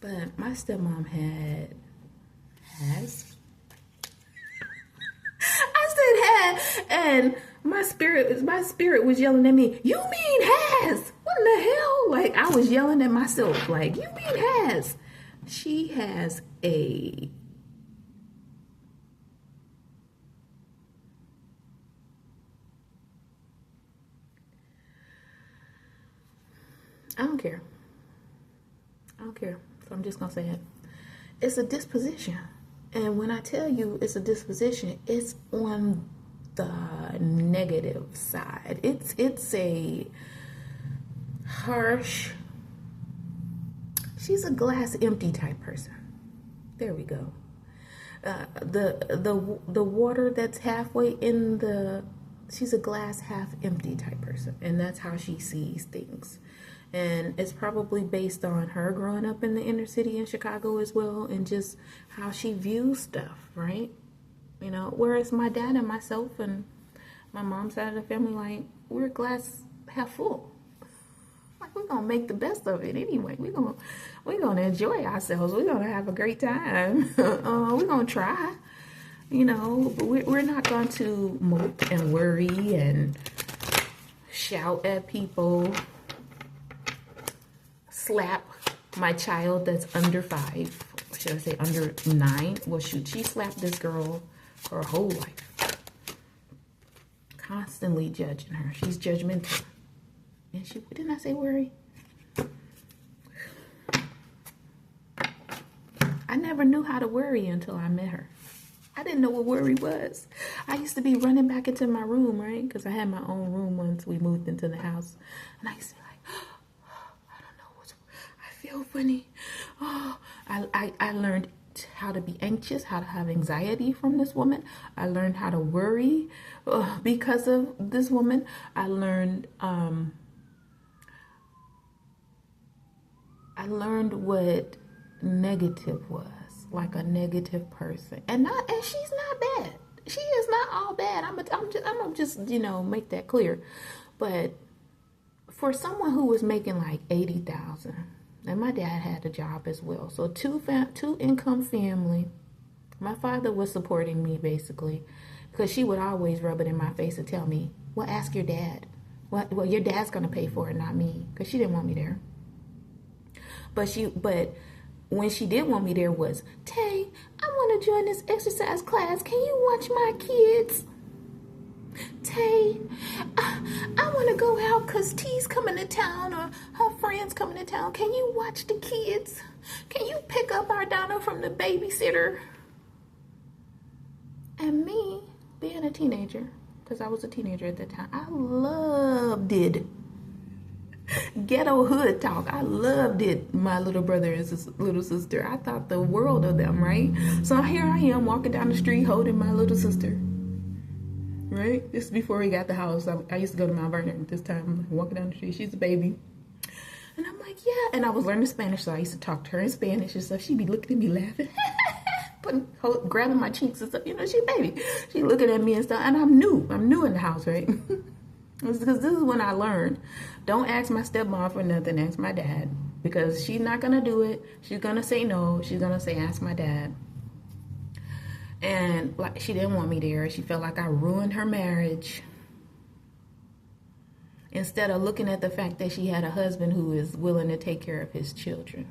But my stepmom has. I said had, and my spirit was yelling at me, you mean has? What in the hell? Like, I was yelling at myself, like, you mean has? She has a I don't care. So I'm just going to say it. It's a disposition. And when I tell you it's a disposition, it's on the negative side. It's a harsh, she's a glass empty type person. There we go. The water that's halfway in she's a glass half empty type person. And that's how she sees things. And it's probably based on her growing up in the inner city in Chicago as well, and just how she views stuff, right? Whereas my dad and myself and my mom's side of the family, like, we're glass half full. Like, we're gonna make the best of it anyway. We're gonna enjoy ourselves. We're gonna have a great time. We're gonna try, but we're not going to mope and worry and shout at people. Slap my child that's under 5, should I say under 9? Well, shoot, she slapped this girl her whole life. Constantly judging her. She's judgmental. And didn't I say worry? I never knew how to worry until I met her. I didn't know what worry was. I used to be running back into my room, right? Because I had my own room once we moved into the house. And I used to be like, I don't know what's, I feel funny. Oh, I learned how to be anxious, how to have anxiety from this woman. I learned how to worry because of this woman. I learned what negative was, like a negative person, and she's not bad. She is not all bad. I'm gonna just make that clear. But for someone who was making like 80,000, and my dad had a job as well, so two income family. My father was supporting me basically, because she would always rub it in my face and tell me, "Well, ask your dad. Well, your dad's gonna pay for it, not me," because she didn't want me there. But when she did want me there was, "Tay, I want to join this exercise class. Can you watch my kids? Tay, I want to go out because T's coming to town or her friends coming to town. Can you watch the kids? Can you pick up our Donna from the babysitter?" And me, being a teenager, because I was a teenager at that time, I loved it. Ghetto hood talk. I loved it. My little brother and little sister. I thought the world of them, right? So here I am walking down the street holding my little sister. Right? This is before we got the house. I used to go to Mount Vernon this time. I'm walking down the street. She's a baby. And I'm like, yeah. And I was learning Spanish, so I used to talk to her in Spanish and stuff. She'd be looking at me laughing. Grabbing my cheeks and stuff. She a baby. She looking at me and stuff. And I'm new in the house, right? Because this is when I learned, don't ask my stepmom for nothing, ask my dad. Because she's not going to do it. She's going to say no. She's going to say, ask my dad. And like, she didn't want me there. She felt like I ruined her marriage. Instead of looking at the fact that she had a husband who is willing to take care of his children.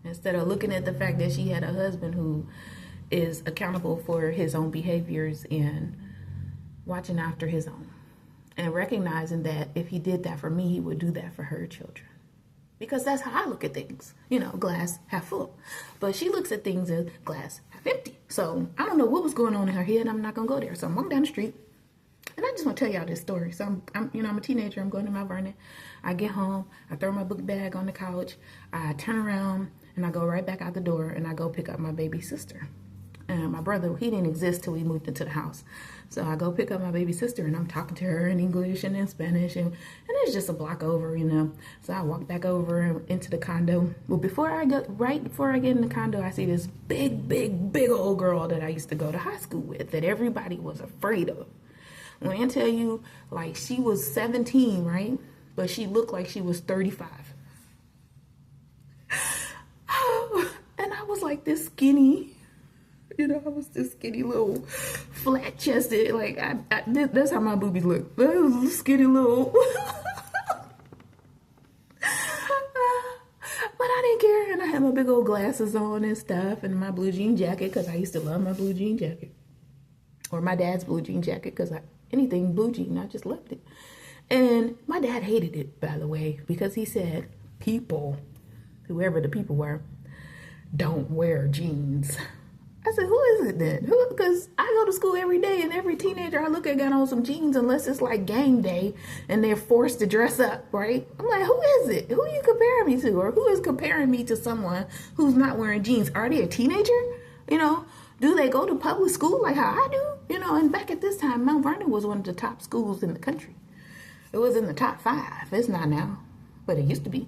Instead of looking at the fact that she had a husband who is accountable for his own behaviors and watching after his own. And recognizing that if he did that for me, he would do that for her children. Because that's how I look at things. Glass half full. But she looks at things as glass half empty. So I don't know what was going on in her head. I'm not going to go there. So I'm walking down the street. And I just want to tell y'all this story. So I'm a teenager. I'm going to Mount Vernon. I get home. I throw my book bag on the couch. I turn around and I go right back out the door and I go pick up my baby sister. And my brother, he didn't exist till we moved into the house. So I go pick up my baby sister and I'm talking to her in English and in Spanish. And it's just a block over, So I walk back over into the condo. Well, right before I get in the condo, I see this big old girl that I used to go to high school with that everybody was afraid of. When I tell you, like, she was 17, right? But she looked like she was 35. And I was like this skinny. I was this skinny little flat chested, like that's how my boobies look. Skinny little. But I didn't care, and I had my big old glasses on and stuff, and my blue jean jacket because I used to love my blue jean jacket, or my dad's blue jean jacket because anything blue jean, I just loved it. And my dad hated it, by the way, because he said people, whoever the people were, don't wear jeans. I said, who is it then? Because I go to school every day, and every teenager I look at got on some jeans unless it's like game day and they're forced to dress up, right? I'm like, who is it? Who are you comparing me to? Or who is comparing me to someone who's not wearing jeans? Are they a teenager? Do they go to public school like how I do? And back at this time, Mount Vernon was one of the top schools in the country. It was in the top 5. It's not now, but it used to be.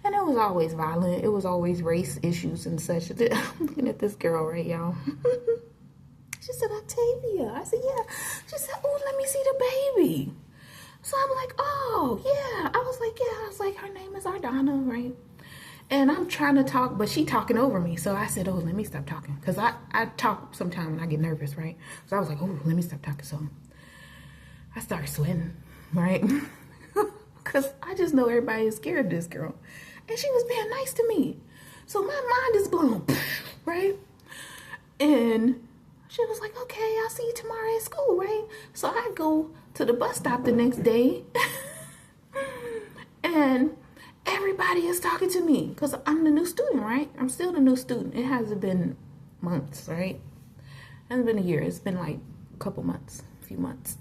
And it was always violent. It was always race issues and such. I'm looking at this girl, right, y'all? She said, Octavia. I said, yeah. She said, oh, let me see the baby. So I'm like, oh, yeah. I was like, her name is Ardana, right? And I'm trying to talk, but she talking over me. So I said, oh, let me stop talking. Because I talk sometimes when I get nervous, right? So I was like, oh, let me stop talking. So I started sweating, right? Because I just know everybody is scared of this girl. And she was being nice to me. So my mind is blown, right? And she was like, okay, I'll see you tomorrow at school, right? So I go to the bus stop the next day. And everybody is talking to me because I'm the new student, right? I'm still the new student. It hasn't been months, right? It hasn't been a year. It's been like a couple months, a few months.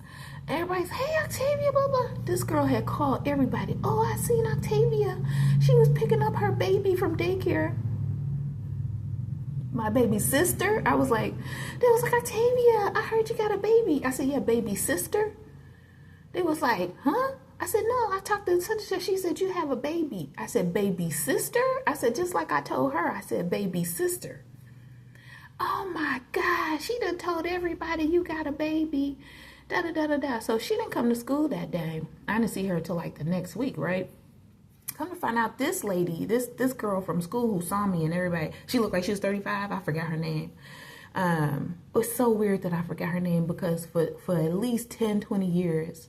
Everybody's, hey, Octavia, blah, blah. This girl had called everybody. Oh, I seen Octavia. She was picking up her baby from daycare. My baby sister. I was like, they was like, Octavia, I heard you got a baby. I said, yeah, baby sister. They was like, huh? I said, no, I talked to such and such. She said, you have a baby. I said, baby sister? I said, just like I told her. I said, baby sister. Oh my God, she done told everybody you got a baby. Da da da da da. So she didn't come to school that day. I didn't see her till like the next week, right? Come to find out, this lady, this girl from school who saw me and everybody, she looked like she was 35. I forgot her name. It was so weird that I forgot her name because for at least 10, 20 years,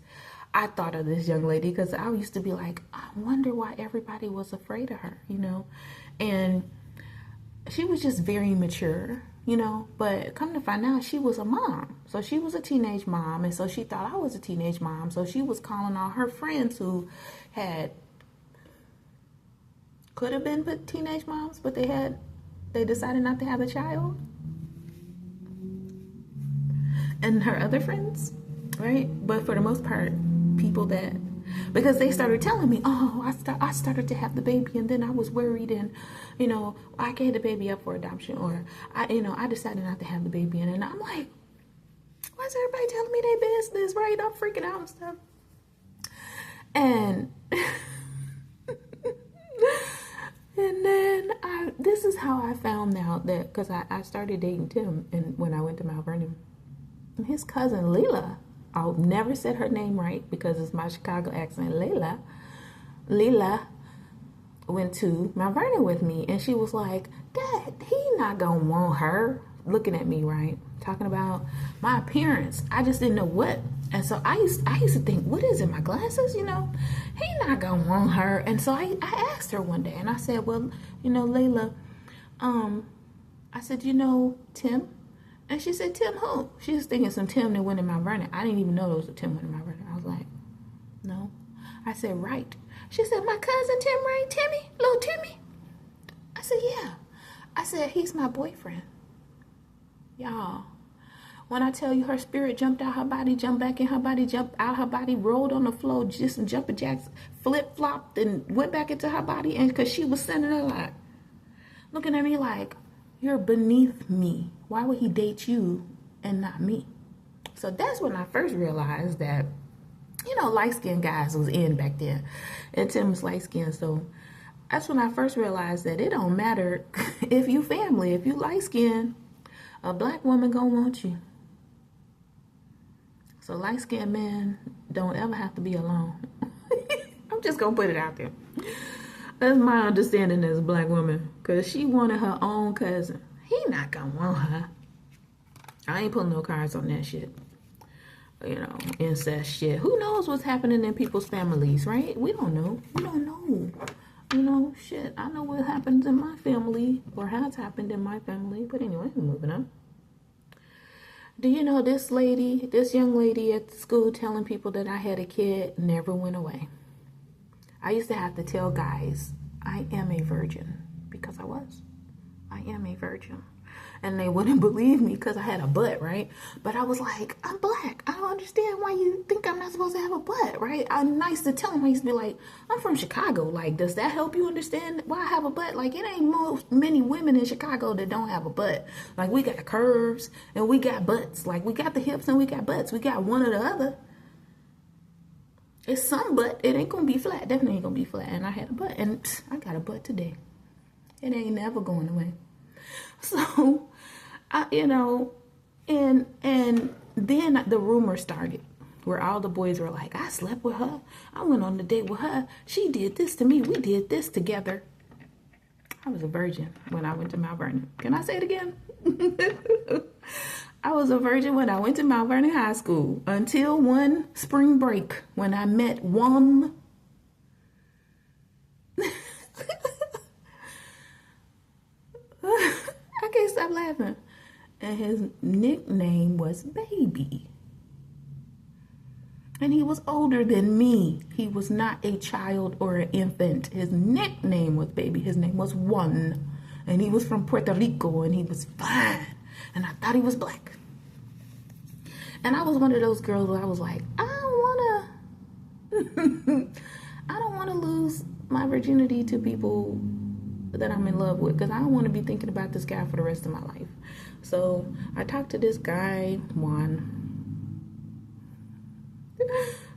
I thought of this young lady because I used to be like, I wonder why everybody was afraid of her, you know? And she was just very mature, you know? But come to find out, she was a mom. So she was a teenage mom, and so she thought I was a teenage mom. So she was calling all her friends who could have been teenage moms, but they decided not to have a child. And her other friends, right? But for the most part, people that, because they started telling me, oh, I started to have the baby and then I was worried and, you know, I gave the baby up for adoption, or I decided not to have the baby. And I'm like, why is everybody telling me their business, right? I'm freaking out and stuff. And and then this is how I found out that, because I started dating Tim and when I went to Mount Vernon. And his cousin Leela, I'll never said her name right because it's my Chicago accent, Leela went to Mount Vernon with me, and she was like, Dad, he not gonna want her. Looking at me, right? Talking about my appearance. I just didn't know what. And so I used to think, what is it, my glasses, you know? He not gonna want her. And so I asked her one day, and I said, well, you know, Layla, I said, you know Tim? And she said, Tim who? She was thinking some Tim that went in Mount Vernon. I didn't even know there was a Tim went in Mount Vernon. I was like, no. I said, right. She said, my cousin Tim, right? Timmy? Little Timmy? I said, yeah. I said, he's my boyfriend. Y'all, when I tell you her spirit jumped out her body, jumped back in her body, jumped out her body, rolled on the floor, just some jumping jacks, flip-flopped, and went back into her body, and because she was sending her like, looking at me like, you're beneath me. Why would he date you and not me? So that's when I first realized that, you know, light-skinned guys was in back then. And Tim was light-skinned, so that's when I first realized that it don't matter if you family, if you light-skinned, a black woman gonna want you. So light-skinned men don't ever have to be alone. I'm just gonna put it out there. That's my understanding as a black woman. Because she wanted her own cousin. He not gonna want her. I ain't putting no cards on that shit. You know, incest shit. Who knows what's happening in people's families, right? We don't know. We don't know. You know, shit. I know what happens in my family, or has happened in my family. But anyway, moving on. Do you know this young lady at the school telling people that I had a kid never went away? I used to have to tell guys, I am a virgin, because I was. I am a virgin. And they wouldn't believe me because I had a butt, right? But I was like, I'm black. I don't understand why you think I'm not supposed to have a butt, right? I'm nice to tell them. I used to be like, I'm from Chicago. Like, does that help you understand why I have a butt? Like, it ain't many women in Chicago that don't have a butt. Like, we got curves and we got butts. Like, we got the hips and we got butts. We got one or the other. It's some butt. It ain't going to be flat. Definitely ain't going to be flat. And I had a butt. And I got a butt today. It ain't never going away. So, you know, and then the rumor started where all the boys were like, I slept with her. I went on a date with her. She did this to me. We did this together. I was a virgin when I went to Mount Vernon. Can I say it again? I was a virgin when I went to Mount Vernon High School until one spring break when I met one. I can't stop laughing. And his nickname was Baby. And he was older than me. He was not a child or an infant. His nickname was Baby. His name was Juan. And he was from Puerto Rico, and he was fine. And I thought he was black. And I was one of those girls where I was like, I don't want to lose my virginity to people that I'm in love with, because I don't want to be thinking about this guy for the rest of my life. So I talked to this guy, Juan,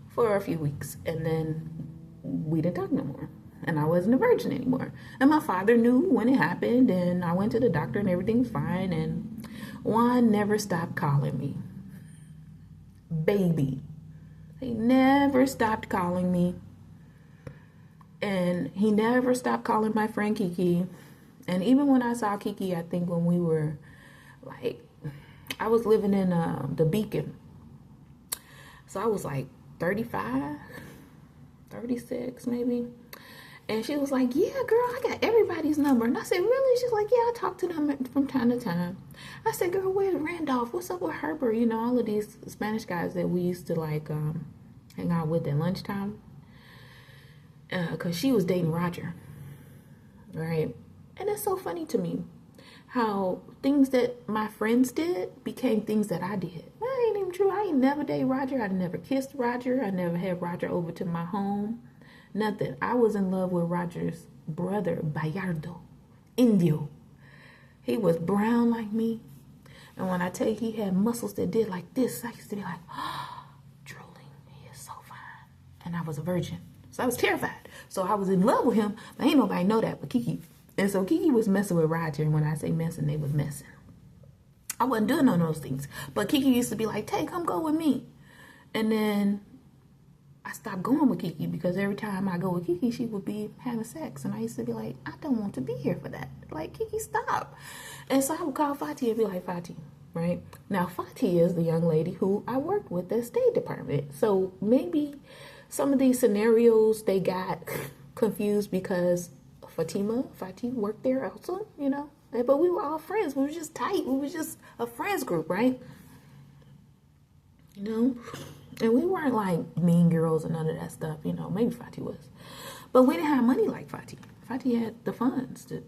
for a few weeks, and then we didn't talk no more, and I wasn't a virgin anymore. And my father knew when it happened, and I went to the doctor and everything was fine, and Juan never stopped calling me baby. He never stopped calling me, and he never stopped calling my friend Kiki. And even when I saw Kiki, I think when we were like, I was living in the Beacon, so I was like 35, 36 maybe. And she was like, yeah, girl, I got everybody's number. And I said, really? She's like, yeah, I talk to them from time to time. I said, girl, where's Randolph? What's up with Herbert? You know, all of these Spanish guys that we used to like hang out with at lunchtime. Because she was dating Roger, right? And it's so funny to me how things that my friends did became things that I did. That ain't even true. I ain't never dated Roger. I never kissed Roger. I never had Roger over to my home. Nothing. I was in love with Roger's brother, Bayardo, Indio. He was brown like me. And when I tell you he had muscles that did like this, I used to be like, oh, drooling. He is so fine. And I was a virgin. So I was terrified. So I was in love with him, but ain't nobody know that but Kiki. And so Kiki was messing with Roger. And when I say messing, they was messing. I wasn't doing none of those things. But Kiki used to be like, Tay, come go with me. And then I stopped going with Kiki because every time I go with Kiki, she would be having sex. And I used to be like, I don't want to be here for that. Like, Kiki, stop. And so I would call Fati and be like, Fati, right? Now, Fati is the young lady who I worked with at State Department. So maybe some of these scenarios, they got confused because Fati worked there also, you know. But we were all friends. We were just tight. We were just a friends group, right? You know? And we weren't like mean girls and none of that stuff, you know. Maybe Fati was. But we didn't have money like Fati. Fati had the funds to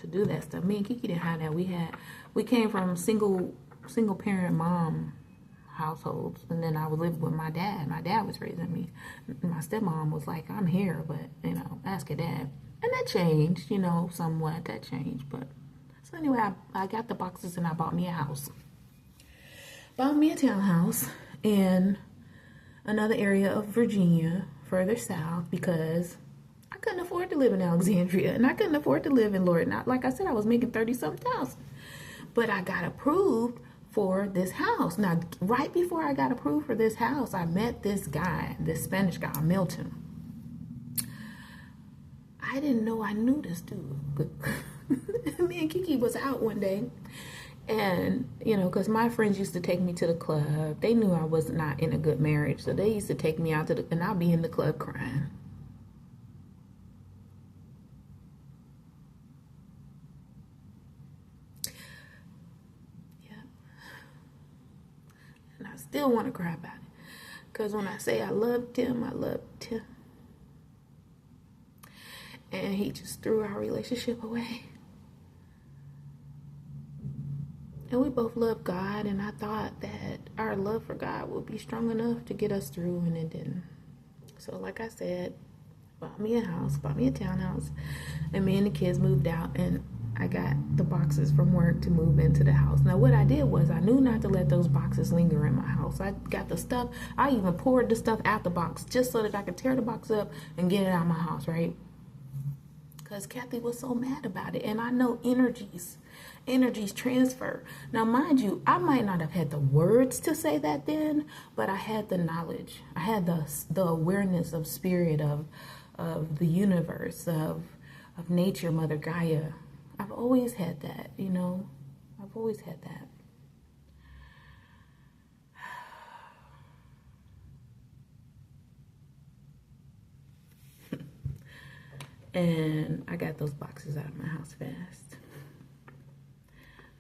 do that stuff. Me and Kiki didn't have that. We came from single parent mom households, and then I was living with my dad. My dad was raising me. My stepmom was like, I'm here, but, you know, ask your dad. And that changed, you know, somewhat. That changed. But so anyway, I got the boxes and I bought me a house. Bought me a townhouse in another area of Virginia, further south, because I couldn't afford to live in Alexandria, and I couldn't afford to live in Lord. Not like I said, I was making 30-something thousand, but I got approved for this house. Now, right before I got approved for this house, I met this guy, this Spanish guy, Milton. I didn't know I knew this dude. Me and Kiki was out one day. And, you know, because my friends used to take me to the club. They knew I was not in a good marriage. So they used to take me out to and I'll be in the club crying. Yeah. And I still want to cry about it. Because when I say I loved him, I loved him. And he just threw our relationship away. And we both love God, and I thought that our love for God would be strong enough to get us through, and it didn't. So like I said, bought me a house, bought me a townhouse, and me and the kids moved out, and I got the boxes from work to move into the house. Now what I did was I knew not to let those boxes linger in my house. I got the stuff, I even poured the stuff out the box just so that I could tear the box up and get it out of my house, right? Because Kathy was so mad about it, and I know energies transfer. Now, mind you, I might not have had the words to say that then, but I had the knowledge. I had the awareness of spirit, of the universe, of nature, Mother Gaia. I've always had that, you know. I've always had that. And I got those boxes out of my house fast.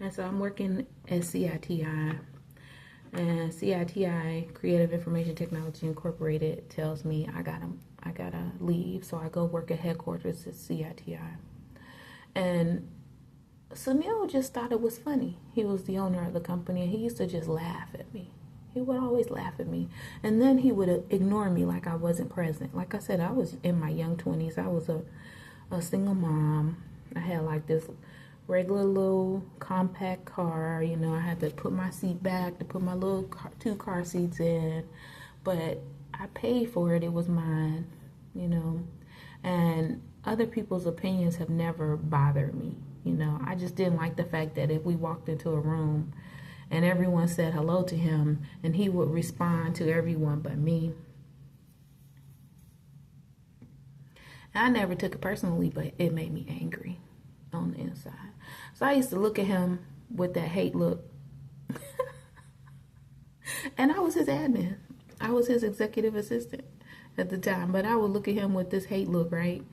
And so I'm working at CITI And CITI, Creative Information Technology Incorporated, tells me I gotta leave. So I go work at headquarters at CITI. And Sunil just thought it was funny. He was the owner of the company, and he used to just laugh at me. He would always laugh at me. And then he would ignore me like I wasn't present. Like I said, I was in my young 20s. I was a single mom. I had like this regular little compact car. You know, I had to put my seat back to put my little two car seats in. But I paid for it. It was mine, you know. And other people's opinions have never bothered me. You know, I just didn't like the fact that if we walked into a room and everyone said hello to him and he would respond to everyone but me. I never took it personally, but it made me angry on the inside. So I used to look at him with that hate look. And I was his admin. I was his executive assistant at the time. But I would look at him with this hate look, right?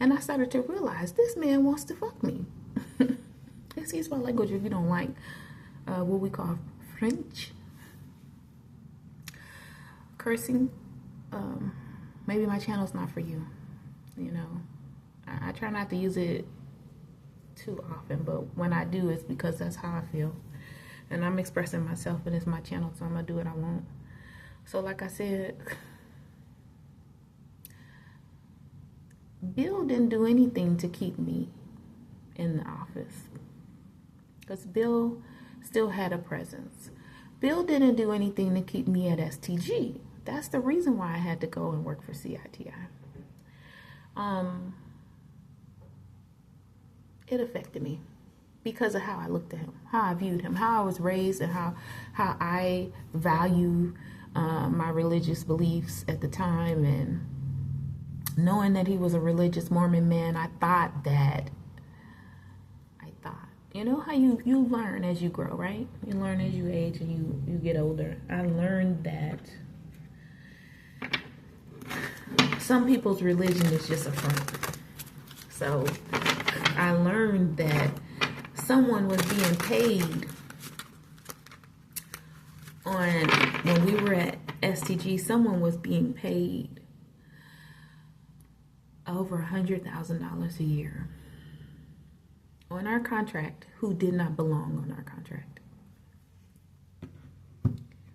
And I started to realize this man wants to fuck me. Excuse my language if you don't like what we call French. Cursing. Maybe my channel's not for you. You know, I try not to use it too often, but when I do, it's because that's how I feel. And I'm expressing myself, and it's my channel, so I'm going to do what I want. So like I said, Bill didn't do anything to keep me in the office. Because Bill still had a presence. Bill didn't do anything to keep me at STG. That's the reason why I had to go and work for CITI. It affected me because of how I looked at him, how I viewed him, how I was raised, and how I value my religious beliefs at the time. And knowing that he was a religious Mormon man, I thought, you know how you learn as you grow, right? You learn as you age and you get older. I learned that some people's religion is just a front. So I learned that someone was being paid when we were at STG, someone was being paid over $100,000 a year on our contract who did not belong on our contract,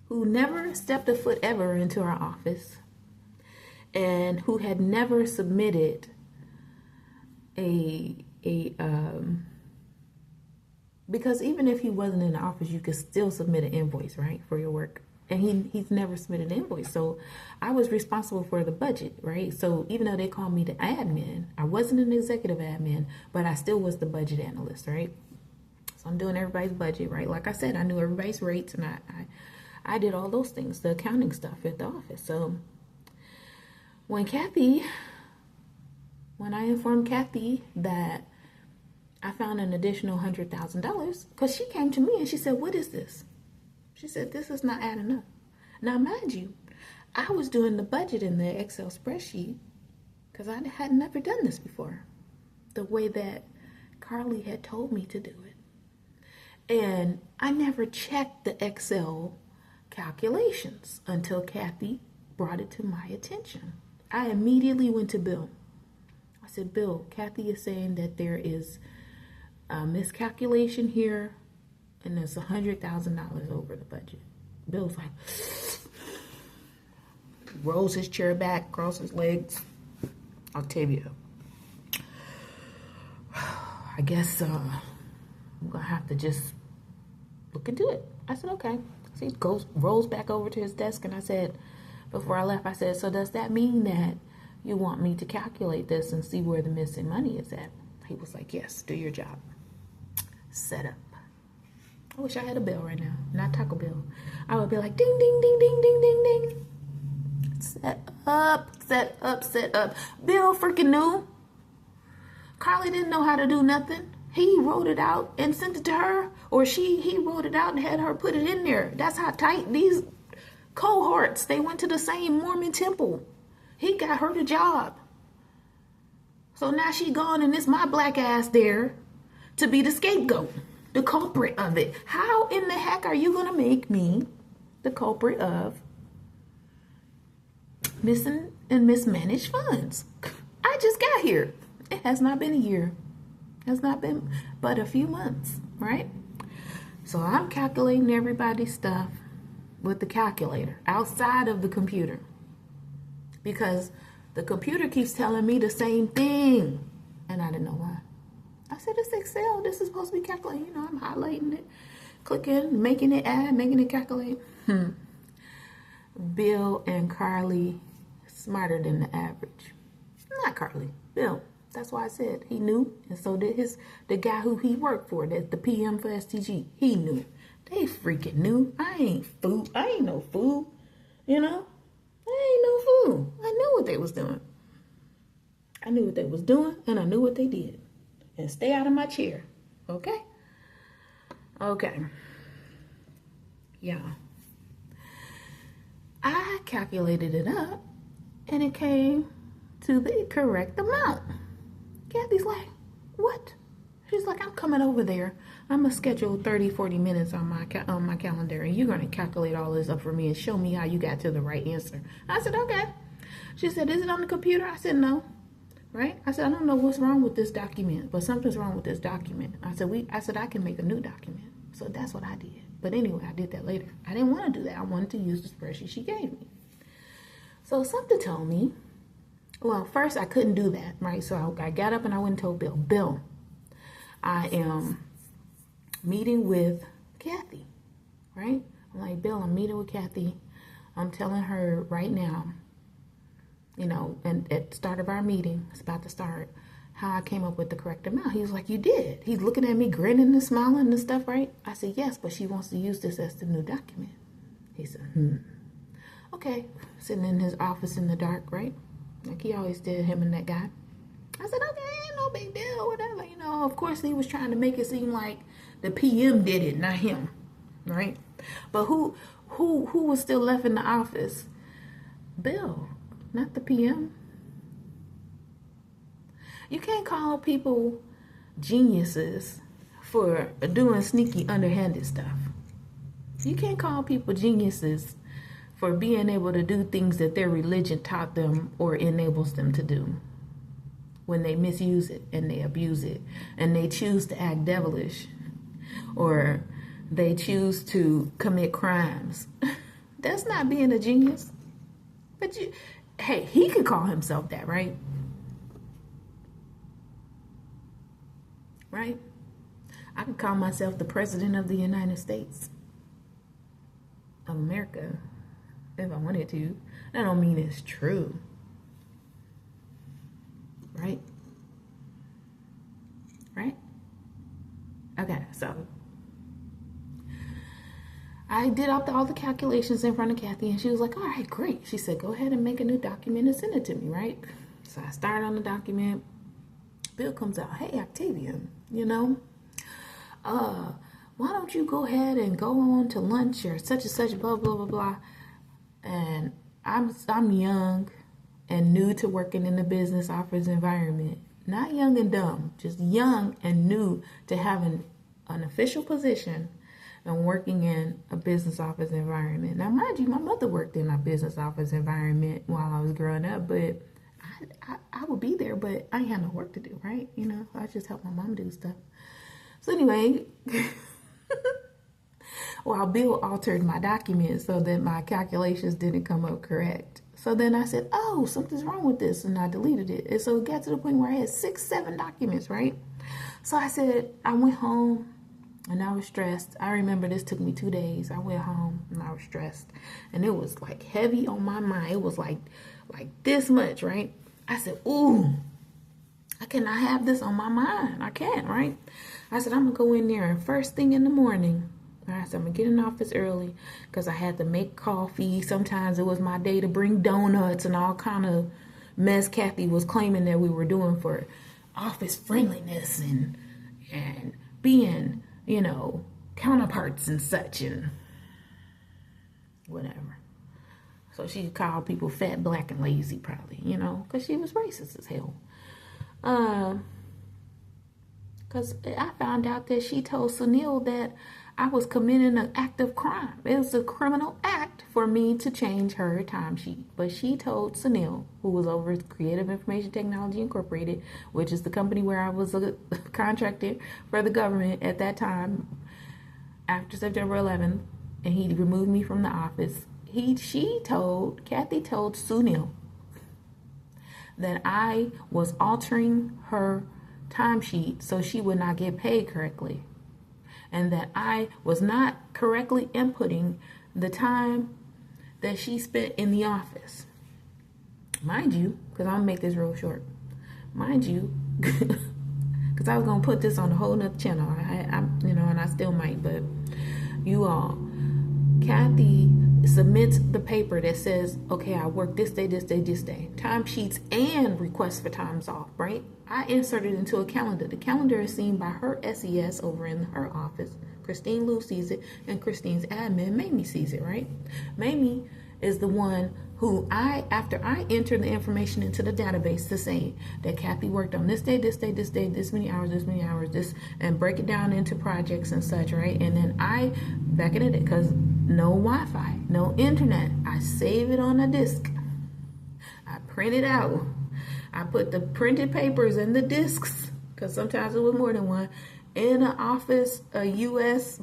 who never stepped a foot ever into our office, and who had never submitted because even if he wasn't in the office, you could still submit an invoice, right, for your work. And he's never submitted an invoice. So I was responsible for the budget, right? So even though they called me the admin, I wasn't an executive admin, but I still was the budget analyst, right? So I'm doing everybody's budget, right? Like I said, I knew everybody's rates, and I did all those things, the accounting stuff at the office. So when I informed Kathy that I found an additional $100,000, because she came to me and she said, "What is this?" She said, "This is not adding up." Now, mind you, I was doing the budget in the Excel spreadsheet because I had never done this before, the way that Carly had told me to do it. And I never checked the Excel calculations until Kathy brought it to my attention. I immediately went to Bill. I said, "Bill, Kathy is saying that there is a miscalculation here, and there's $100,000 over the budget." Bill's like, rolls his chair back, crosses his legs. "Octavia, I guess I'm gonna have to just look into it." I said, "Okay." So he rolls back over to his desk, and I said, before I left, I said, "So does that mean that you want me to calculate this and see where the missing money is at?" He was like, "Yes, do your job." Set up. I wish I had a bell right now, not Taco Bell. I would be like, ding, ding, ding, ding, ding, ding, ding. Set up, set up, set up. Bill freaking knew. Carly didn't know how to do nothing. He wrote it out and sent it to her, or he wrote it out and had her put it in there. That's how tight these cohorts, they went to the same Mormon temple. He got her the job. So now she gone, and it's my black ass there to be the scapegoat, the culprit of it. How in the heck are you going to make me the culprit of missing and mismanaged funds. I just got here. It has not been a year. It has not been but a few months, right? So I'm calculating everybody's stuff with the calculator outside of the computer, because the computer keeps telling me the same thing, and I didn't know why. I said, it's Excel. This is supposed to be calculating. You know, I'm highlighting it, clicking, making it add, making it calculate. Bill and Carly smarter than the average. Not Carly, Bill. That's why I said he knew, and so did the guy who he worked for, the PM for STG. He knew. They freaking knew. I ain't no fool. You know? I ain't no fool. I knew what they was doing. I knew what they was doing, and I knew what they did. And stay out of my chair. Okay? Okay. Yeah. I calculated it up, and it came to the correct amount. Kathy's like, what? She's like, I'm coming over there. I'm going to schedule 30, 40 minutes on my calendar, and you're going to calculate all this up for me and show me how you got to the right answer. I said, okay. She said, is it on the computer? I said, no. Right? I said, I don't know what's wrong with this document, but something's wrong with this document. I said, I can make a new document. So that's what I did. But anyway, I did that later. I didn't want to do that. I wanted to use the spreadsheet she gave me. So something told me, well, first I couldn't do that, right? So I got up and I went and told Bill, Bill, I am meeting with Kathy, right? I'm like, Bill, I'm meeting with Kathy. I'm telling her right now, you know, and at the start of our meeting, it's about to start, how I came up with the correct amount. He was like, you did. He's looking at me grinning and smiling and stuff, right? I said, yes, but she wants to use this as the new document. He said, okay. Sitting in his office in the dark, right? Like he always did, him and that guy. I said, okay, ain't no big deal, whatever. You know, of course he was trying to make it seem like the PM did it, not him, right? But who was still left in the office? Bill, not the PM. You can't call people geniuses for doing sneaky, underhanded stuff. You can't call people geniuses for being able to do things that their religion taught them or enables them to do, when they misuse it and they abuse it and they choose to act devilish or they choose to commit crimes. That's not being a genius. But hey, he could call himself that, right? Right? I could call myself the President of the United States of America if I wanted to. That don't mean it's true. Right? Right? Okay, so I did all the calculations in front of Kathy, and she was like, all right, great. She said, go ahead and make a new document and send it to me, right? So I started on the document. Bill comes out, hey, Octavian, you know, why don't you go ahead and go on to lunch or such and such, blah, blah, blah, blah. And I'm young and new to working in the business office environment. Not young and dumb, just young and new to having an official position and working in a business office environment. Now, mind you, my mother worked in a business office environment while I was growing up, but I would be there, but I ain't had no work to do, right? You know, I just help my mom do stuff. So anyway, while Bill altered my documents so that my calculations didn't come up correct. So then I said, oh, something's wrong with this, and I deleted it. And so it got to the point where I had 6, 7 documents, right? So I said, I went home and I was stressed. I remember this took me 2 days. I went home and I was stressed, and it was like heavy on my mind. It was like this much, right? I said, ooh, I cannot have this on my mind. I can't, right? I said, I'm gonna go in there, and first thing in the morning, all right, so I'm gonna get in the office early because I had to make coffee. Sometimes it was my day to bring donuts and all kind of mess Kathy was claiming that we were doing for office friendliness and being, you know, counterparts and such and whatever. So she called people fat, black, and lazy, probably, you know, because she was racist as hell. Because I found out that she told Sunil that I was committing an act of crime. It was a criminal act for me to change her timesheet. But she told Sunil, who was over Creative Information Technology Incorporated, which is the company where I was contracted for the government at that time, after September 11th, and he removed me from the office. Kathy told Sunil that I was altering her timesheet so she would not get paid correctly, and that I was not correctly inputting the time that she spent in the office. Mind you, because I'm gonna make this real short. Mind you, because I was gonna put this on a whole nother channel. And I still might, but you all, Kathy submits the paper that says, okay, I work this day, this day, this day. Timesheets and requests for times off, right? I inserted into a calendar. The calendar is seen by her SES over in her office. Christine Lou sees it, and Christine's admin, Mamie, sees it, right? Mamie is the one who after I enter the information into the database to say that Kathy worked on this day, this day, this day, this many hours, this, and break it down into projects and such, right? And then I, back in it, because no Wi-Fi, no internet, I save it on a disk. I print it out. I put the printed papers in the discs, because sometimes it was more than one, in an office, a U.S.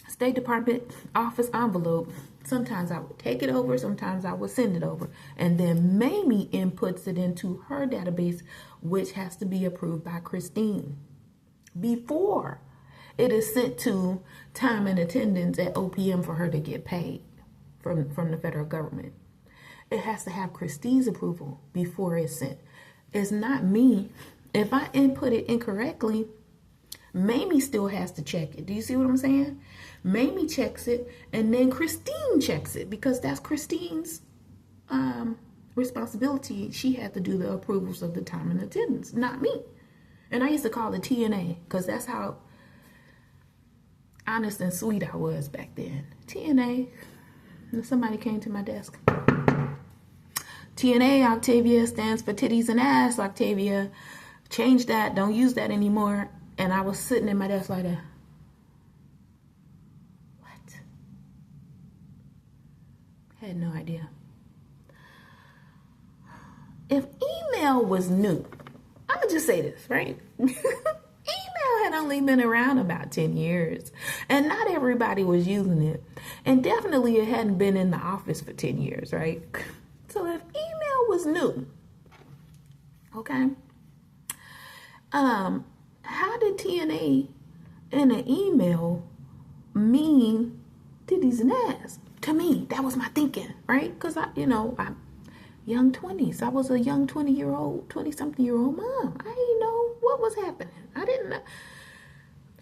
State Department office envelope. Sometimes I would take it over, sometimes I would send it over. And then Mamie inputs it into her database, which has to be approved by Christine before it is sent to time and attendance at OPM for her to get paid from the federal government. It has to have Christine's approval before it's sent. It's not me. If I input it incorrectly, Mamie still has to check it. Do you see what I'm saying? Mamie checks it, and then Christine checks it, because that's Christine's responsibility. She had to do the approvals of the time and attendance, not me. And I used to call it TNA, because that's how honest and sweet I was back then. TNA. And somebody came to my desk. TNA, Octavia, stands for titties and ass, Octavia. Change that. Don't use that anymore. And I was sitting at my desk like that. What? Had no idea. If email was new, I'm going to just say this, right? Email had only been around about 10 years. And not everybody was using it. And definitely it hadn't been in the office for 10 years, right? So if email was new, okay, how did TNA in an email mean titties and ass? To me, that was my thinking, right? Because I'm young 20s. I was a young 20-something-year-old mom. I didn't know what was happening. I didn't know.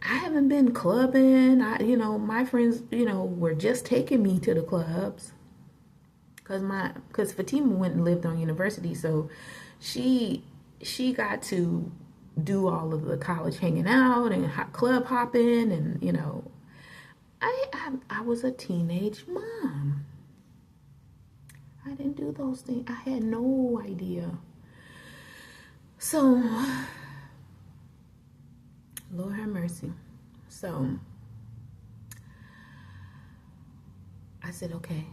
I haven't been clubbing. My friends, were just taking me to the clubs. Because Fatima went and lived on university, so she got to do all of the college hanging out and club hopping, and I was a teenage mom. I didn't do those things. I had no idea. So, Lord have mercy. So I said, okay.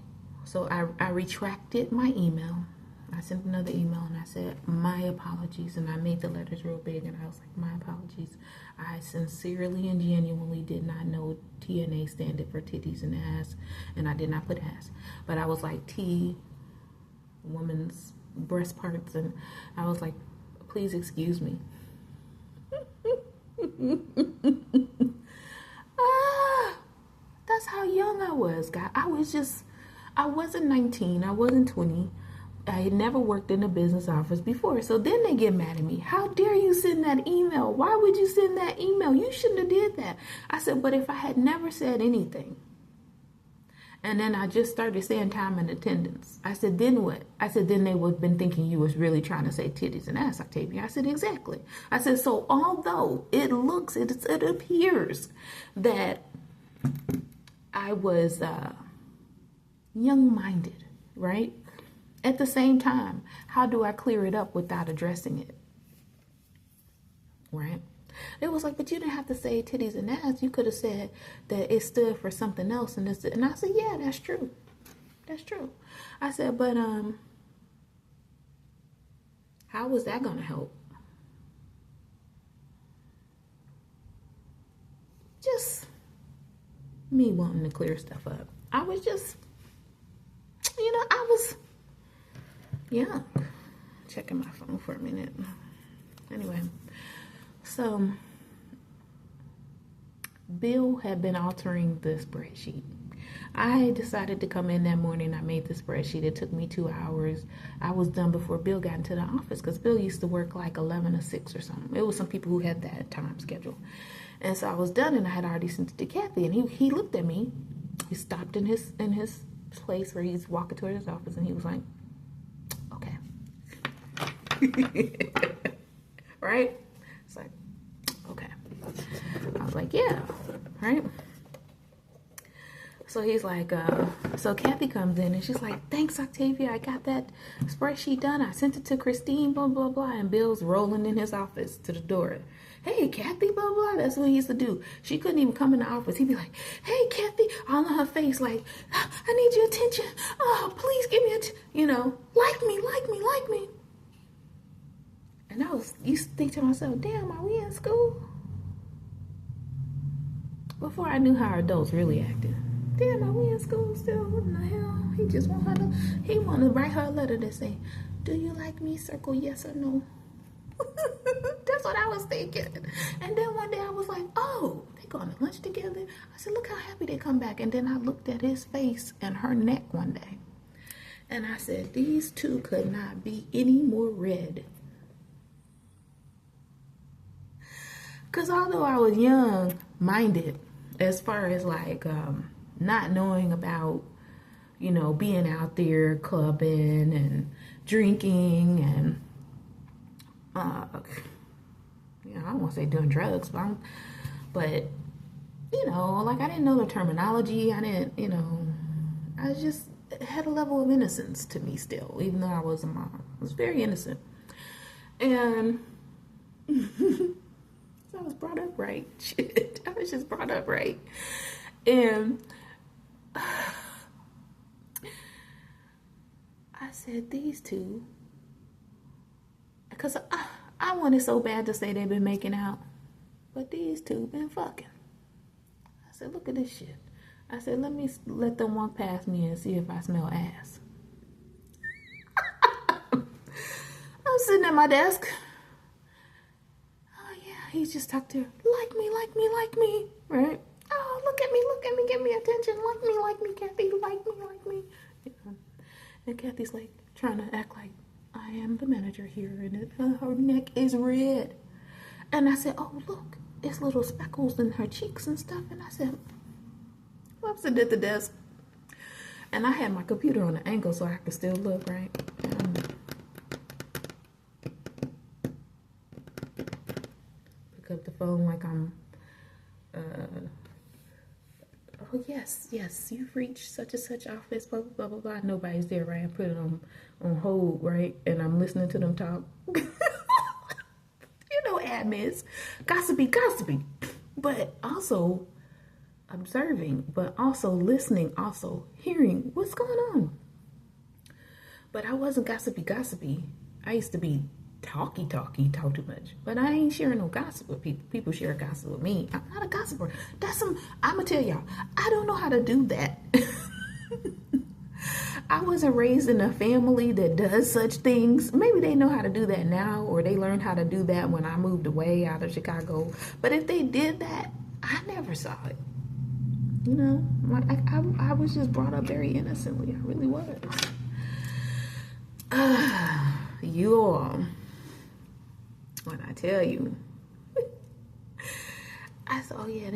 So I retracted my email. I sent another email and I said, my apologies. And I made the letters real big and I was like, my apologies. I sincerely and genuinely did not know TNA standard for titties and ass. And I did not put ass. But I was like, T, woman's breast parts. And I was like, please excuse me. That's how young I was, guys. I wasn't 19. I wasn't 20. I had never worked in a business office before. So then they get mad at me. How dare you send that email? Why would you send that email? You shouldn't have did that. I said, but if I had never said anything, and then I just started saying time and attendance, I said, then what? I said, then they would have been thinking you was really trying to say titties and ass, Octavia. I said, exactly. I said, so although it appears that I was young-minded, right? At the same time, how do I clear it up without addressing it? Right? It was like, but you didn't have to say titties and ass. You could have said that it stood for something else. And I said, yeah, that's true. That's true. I said, but how was that going to help? Just me wanting to clear stuff up. I was just, I was young. Checking my phone for a minute. Anyway, so Bill had been altering the spreadsheet. I decided to come in that morning. I made the spreadsheet. It took me 2 hours. I was done before Bill got into the office because Bill used to work like 11 to 6 or something. It was some people who had that time schedule. And so I was done, and I had already sent it to Kathy. And he looked at me. He stopped in his place where he's walking toward his office, and he was like, okay. Right? It's like, okay. I was like, yeah, right? So he's like, so Kathy comes in and she's like, thanks, Octavia. I got that spreadsheet done. I sent it to Christine, blah, blah, blah. And Bill's rolling in his office to the door. Hey, Kathy, blah, blah. That's what he used to do. She couldn't even come in the office. He'd be like, hey, Kathy, all on her face, like, I need your attention. Oh, please give me like me. And I used to think to myself, damn, are we in school? Before I knew how adults really acted. Damn, are we in school still? What in the hell? He just want to write her a letter that say, do you like me? Circle yes or no. That's what I was thinking. And then one day I was like, oh, they going to lunch together. I said, look how happy they come back. And then I looked at his face and her neck one day. And I said, these two could not be any more red. Because although I was young-minded, as far as like not knowing about, being out there clubbing and drinking and, I don't want to say doing drugs, but like I didn't know the terminology. I didn't, I just had a level of innocence to me still, even though I was a mom. I was very innocent. And I was brought up right. Shit. I was just brought up right. And I said, these two, because I wanted so bad to say they've been making out, but these two been fucking. I said, look at this shit. I said, let them walk past me and see if I smell ass. I'm sitting at my desk. He just talked to her, like me, right? Oh, look at me, give me attention, like me, Kathy, like me. And Kathy's like trying to act like I am the manager here, and her neck is red. And I said, oh, look, it's little speckles in her cheeks and stuff. And I said, well, I'm sitting at the desk, and I had my computer on an angle so I could still look, right? Up the phone like I'm oh yes, you've reached such and such office, blah blah blah blah. Nobody's there, right? I put it on hold, right? And I'm listening to them talk. Admins, gossipy, but also observing, but also listening, also hearing what's going on. But I wasn't gossipy. I used to be talk too much, but I ain't sharing no gossip with people. People share gossip with me. I'm not a gossiper. I'm gonna tell y'all, I don't know how to do that. I wasn't raised in a family that does such things. Maybe they know how to do that now, or they learned how to do that when I moved away out of Chicago. But if they did that, I never saw it. I was just brought up very innocently. I really was. You all, when I tell you, I said, oh yeah,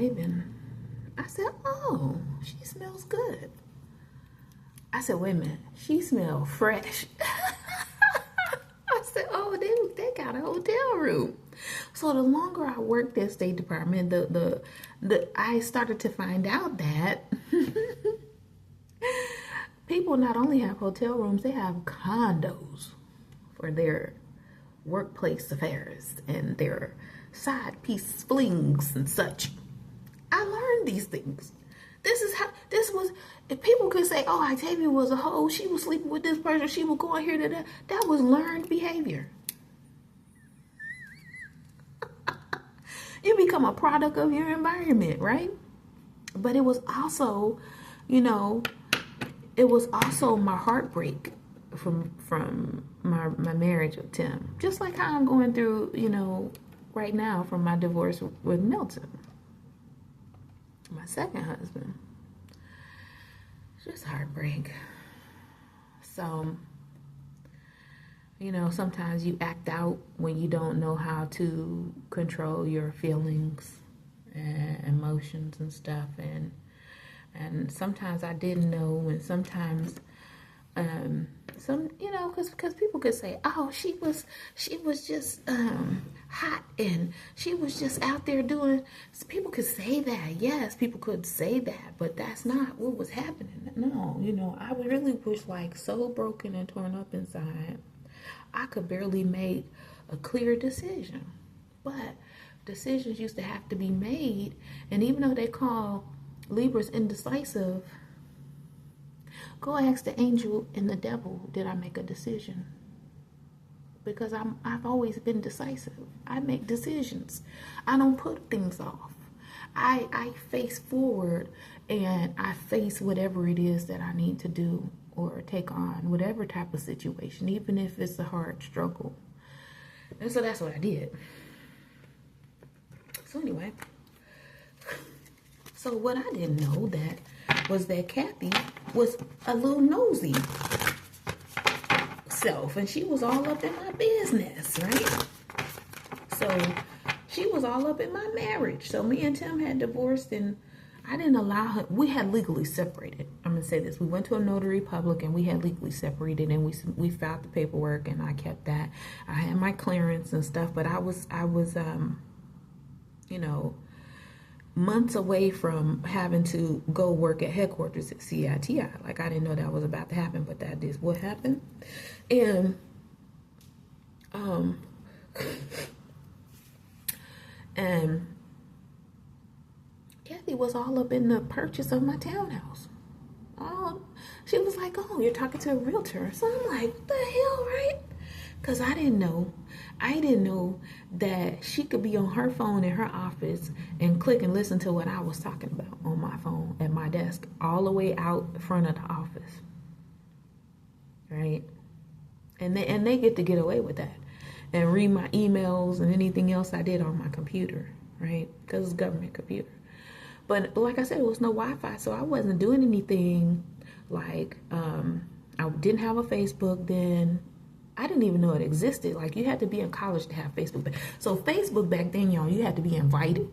I said, oh, she smells good. I said, wait a minute, she smells fresh. I said, oh, they got a hotel room. So the longer I worked at State Department, I started to find out that people not only have hotel rooms, they have condos for their workplace affairs and their side piece flings and such. I learned these things. This was, if people could say, oh, Octavia was a hoe, she was sleeping with this person, she was going here to that, that was learned behavior. You become a product of your environment, right? But it was also, it was also my heartbreak from my marriage with Tim. Just like how I'm going through, right now from my divorce with Milton, my second husband. Just heartbreak. So, sometimes you act out when you don't know how to control your feelings and emotions and stuff. And sometimes I didn't know, and sometimes because people could say, oh, she was just hot, and she was just out there doing. People could say that. Yes, people could say that, but that's not what was happening. No, I really was like so broken and torn up inside. I could barely make a clear decision, but decisions used to have to be made. And even though they call Libras indecisive, go ask the angel and the devil, did I make a decision? Because I've always been decisive. I make decisions. I don't put things off. I face forward, and I face whatever it is that I need to do or take on, whatever type of situation, even if it's a hard struggle. And so that's what I did. So anyway, so what I didn't know was that Kathy was a little nosy self, and she was all up in my business, right? So she was all up in my marriage. So me and Tim had divorced, and I didn't allow her. We had legally separated. I'm gonna say this: we went to a notary public, and we had legally separated, and we filed the paperwork, and I kept that. I had my clearance and stuff, but I was months away from having to go work at headquarters at CITI. Like, I didn't know that was about to happen, but that is what happened. And Kathy was all up in the purchase of my townhouse. She was like, oh, you're talking to a realtor. So I'm like, what the hell, right? Because I didn't know that she could be on her phone in her office and click and listen to what I was talking about on my phone at my desk, all the way out front of the office, right? And they get away with that and read my emails and anything else I did on my computer, right? Because it's a government computer. But like I said, it was no Wi-Fi, so I wasn't doing anything. Like, I didn't have a Facebook then. I didn't even know it existed. Like, you had to be in college to have Facebook. So Facebook back then, y'all, you had to be invited.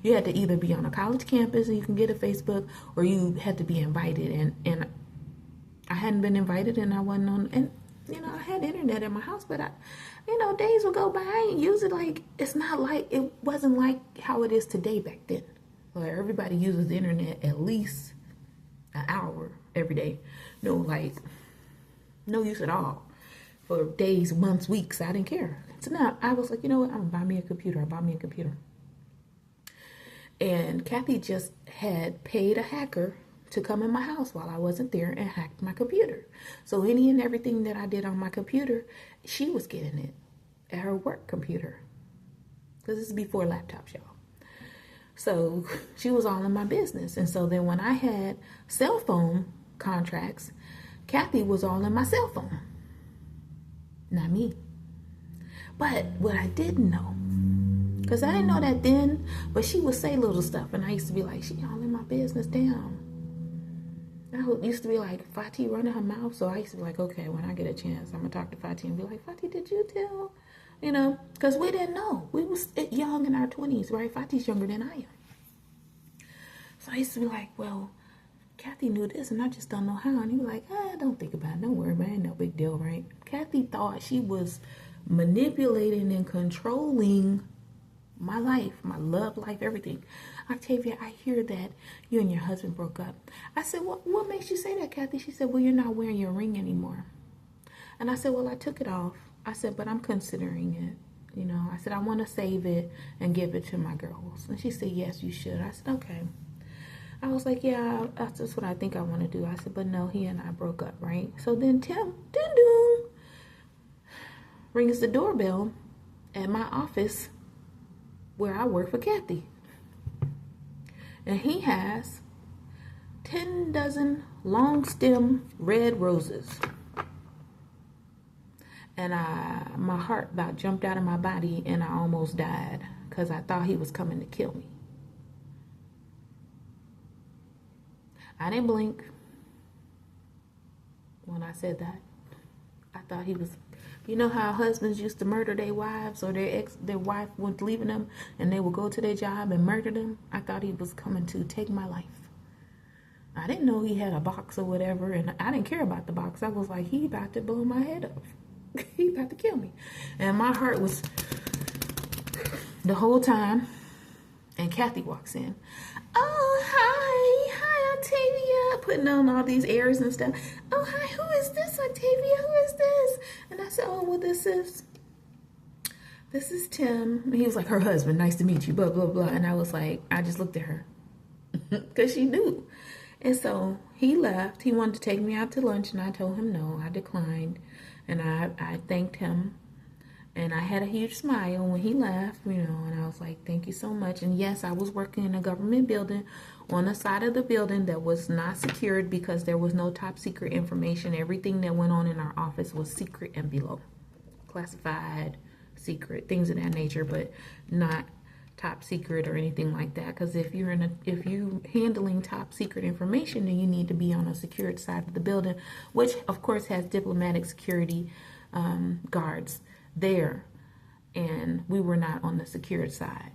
You had to either be on a college campus and you can get a Facebook, or you had to be invited. And I hadn't been invited, and I wasn't on. And I had internet in my house, but days would go by. I ain't use it. Like, it wasn't like how it is today back then, where everybody uses the internet at least an hour every day. No use at all. For days, months, weeks, I didn't care. So now I was like, you know what? I'm gonna buy me a computer. I bought me a computer. And Kathy just had paid a hacker to come in my house while I wasn't there and hacked my computer. So any and everything that I did on my computer, she was getting it at her work computer. Because this is before laptops, y'all. So she was all in my business. And so then when I had cell phone contracts, Kathy was all in my cell phone. Not me. But what I didn't know, because I didn't know that then, but she would say little stuff, and I used to be like, she all in my business, damn. I used to be like, Fati running her mouth, so I used to be like, okay, when I get a chance, I'm going to talk to Fati and be like, Fati, did you tell? Because we didn't know. We was young in our 20s, right? Fati's younger than I am. So I used to be like, well, Kathy knew this, and I just don't know how. And he was like, don't think about it. Don't worry, man. Ain't no big deal, right? Kathy thought she was manipulating and controlling my life, my love life, everything. Octavia, I hear that you and your husband broke up. I said, what makes you say that, Kathy? She said, well, you're not wearing your ring anymore. And I said, well, I took it off. I said, but I'm considering it. You know, I said, I want to save it and give it to my girls. And she said, yes, you should. I said, okay. I was like, yeah, that's just what I think I want to do. I said, but no, he and I broke up, right? So then Tim, ding-dong, rings the doorbell at my office where I work for Kathy. And he has 10 dozen long stem red roses. And my heart about jumped out of my body and I almost died because I thought he was coming to kill me. I didn't blink when I said that. I thought he was, you know how husbands used to murder their wives or their wife was leaving them and they would go to their job and murder them? I thought he was coming to take my life. I didn't know he had a box or whatever, and I didn't care about the box. I was like, he about to blow my head off. He about to kill me. And my heart was the whole time. And Kathy walks in. Oh, hi, Octavia. Putting on all these airs and stuff. Oh, hi, who is this, Octavia? Who is this? And I said, oh, well, this is Tim. And he was like, her husband. Nice to meet you, blah, blah, blah. And I was like, I just looked at her because she knew. And so he left. He wanted to take me out to lunch, and I told him no. I declined. And I thanked him, and I had a huge smile when he left, you know, and I was like, thank you so much. And yes, I was working in a government building on the side of the building that was not secured because there was no top secret information. Everything that went on in our office was secret and below. Classified, secret, things of that nature, but not top secret or anything like that. Because if you're handling top secret information, then you need to be on a secured side of the building, which of course has diplomatic security guards there, and we were not on the secured side.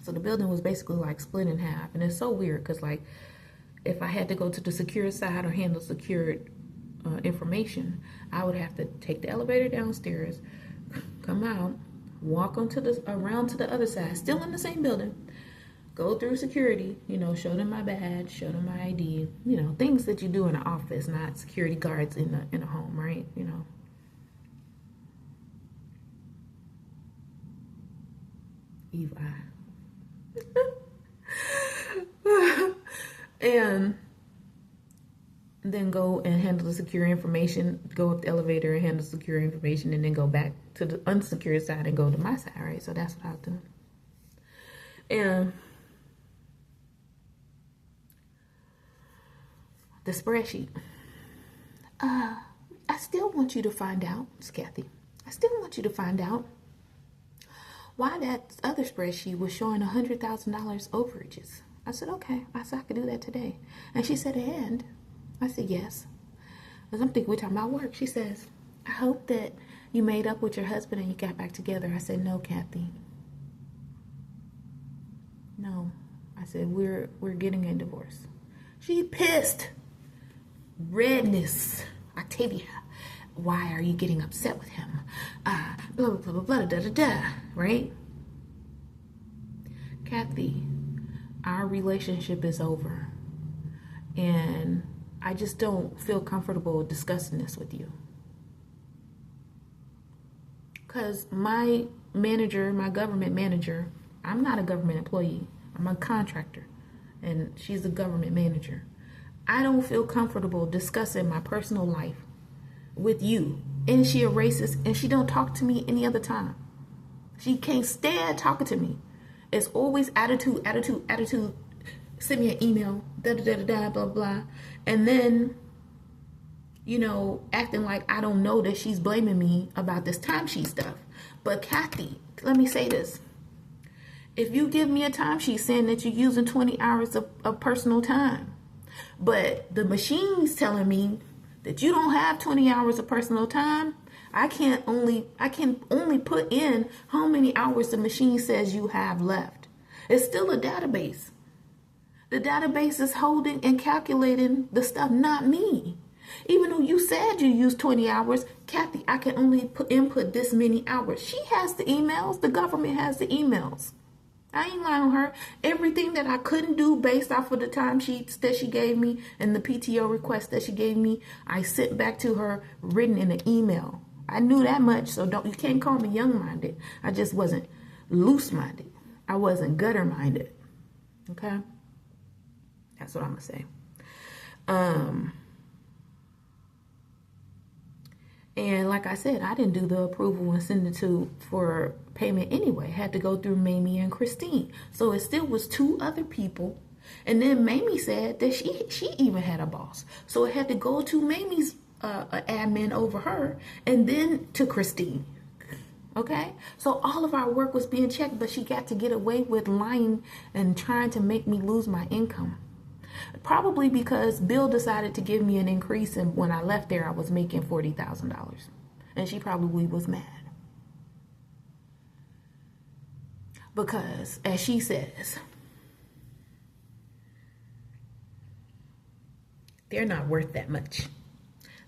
So the building was basically like split in half, and it's so weird because like if I had to go to the secured side or handle secured information, I would have to take the elevator downstairs, come out, walk around to the other side, still in the same building, go through security, you know, show them my badge, show them my ID, you know, things that you do in an office, not security guards in a home, right? You know. Evil eye. And then go and handle the secure information, go up the elevator and handle secure information, and then go back to the unsecured side and go to my side, right? So that's what I was doing. And the spreadsheet. I still want you to find out, it's Kathy. I still want you to find out why that other spreadsheet was showing $100,000 overages. I said, okay. I said, I could do that today. And she said, and? I said, yes. Because I'm thinking we're talking about work. She says, I hope that you made up with your husband and you got back together. I said, no, Kathy. No. I said, we're getting a divorce. She pissed. Redness. Octavia, why are you getting upset with him? Blah, blah, blah, blah, blah, da, da, da, right? Kathy, our relationship is over. And I just don't feel comfortable discussing this with you. Because my manager, my government manager, I'm not a government employee. I'm a contractor. And she's a government manager. I don't feel comfortable discussing my personal life with you. And she a racist, and she don't talk to me any other time. She can't stand talking to me. It's always attitude. Send me an email, blah, blah. And then, you know, acting like I don't know that she's blaming me about this timesheet stuff. But Kathy, let me say this. If you give me a timesheet saying that you're using 20 hours of personal time, but the machine's telling me that you don't have 20 hours of personal time, I can only put in how many hours the machine says you have left. It's still a database. The database is holding and calculating the stuff, not me. Even though you said you used 20 hours, Kathy, I can only input this many hours. She has the emails. The government has the emails. I ain't lying on her. Everything that I couldn't do based off of the timesheets that she gave me and the PTO request that she gave me, I sent back to her written in an email. I knew that much, so you can't call me young-minded. I just wasn't loose-minded. I wasn't gutter-minded. Okay? That's what I'm going to say. And like I said, I didn't do the approval and send it for payment anyway. It had to go through Mamie and Christine. So it still was 2 other people. And then Mamie said that she even had a boss. So it had to go to Mamie's admin over her and then to Christine. Okay? So all of our work was being checked, but she got to get away with lying and trying to make me lose my income. Probably because Bill decided to give me an increase, and when I left there, I was making $40,000. And she probably was mad. Because, as she says, they're not worth that much.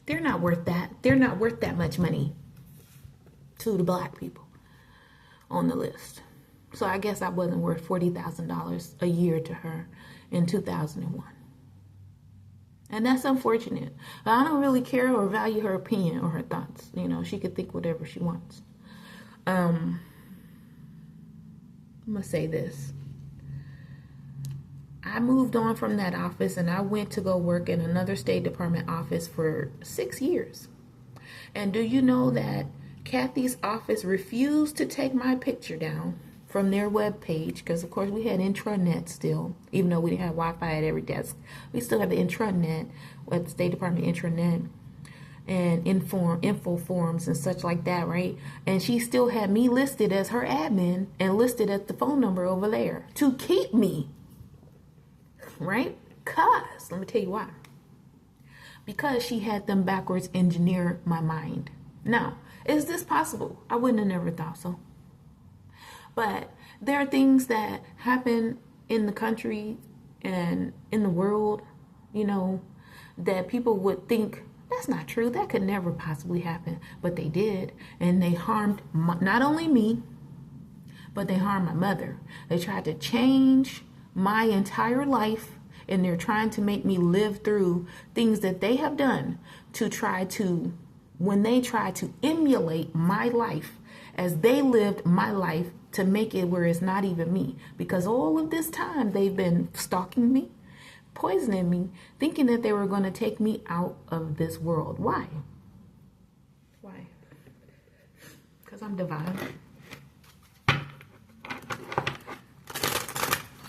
They're not worth that. They're not worth that much money to the black people on the list. So I guess I wasn't worth $40,000 a year to her in 2001. And that's unfortunate. I don't really care or value her opinion or her thoughts. You know, she could think whatever she wants. I'm going to say this. I moved on from that office and I went to go work in another State Department office for 6 years. And do you know that Kathy's office refused to take my picture down from their web page, because of course we had intranet still, even though we didn't have Wi-Fi at every desk. We still have the intranet at the State Department intranet and info forms and such like that, right? And she still had me listed as her admin and listed as the phone number over there to keep me, right? Cause let me tell you why. Because she had them backwards engineer my mind. Now, is this possible? I wouldn't have never thought so. But there are things that happen in the country and in the world, you know, that people would think that's not true. That could never possibly happen. But they did. And they harmed not only me, but they harmed my mother. They tried to change my entire life. And they're trying to make me live through things that they have done to try to, when they try to emulate my life as they lived my life, to make it where it's not even me. Because all of this time they've been stalking me, poisoning me, thinking that they were going to take me out of this world. Why? Why? Because I'm divine.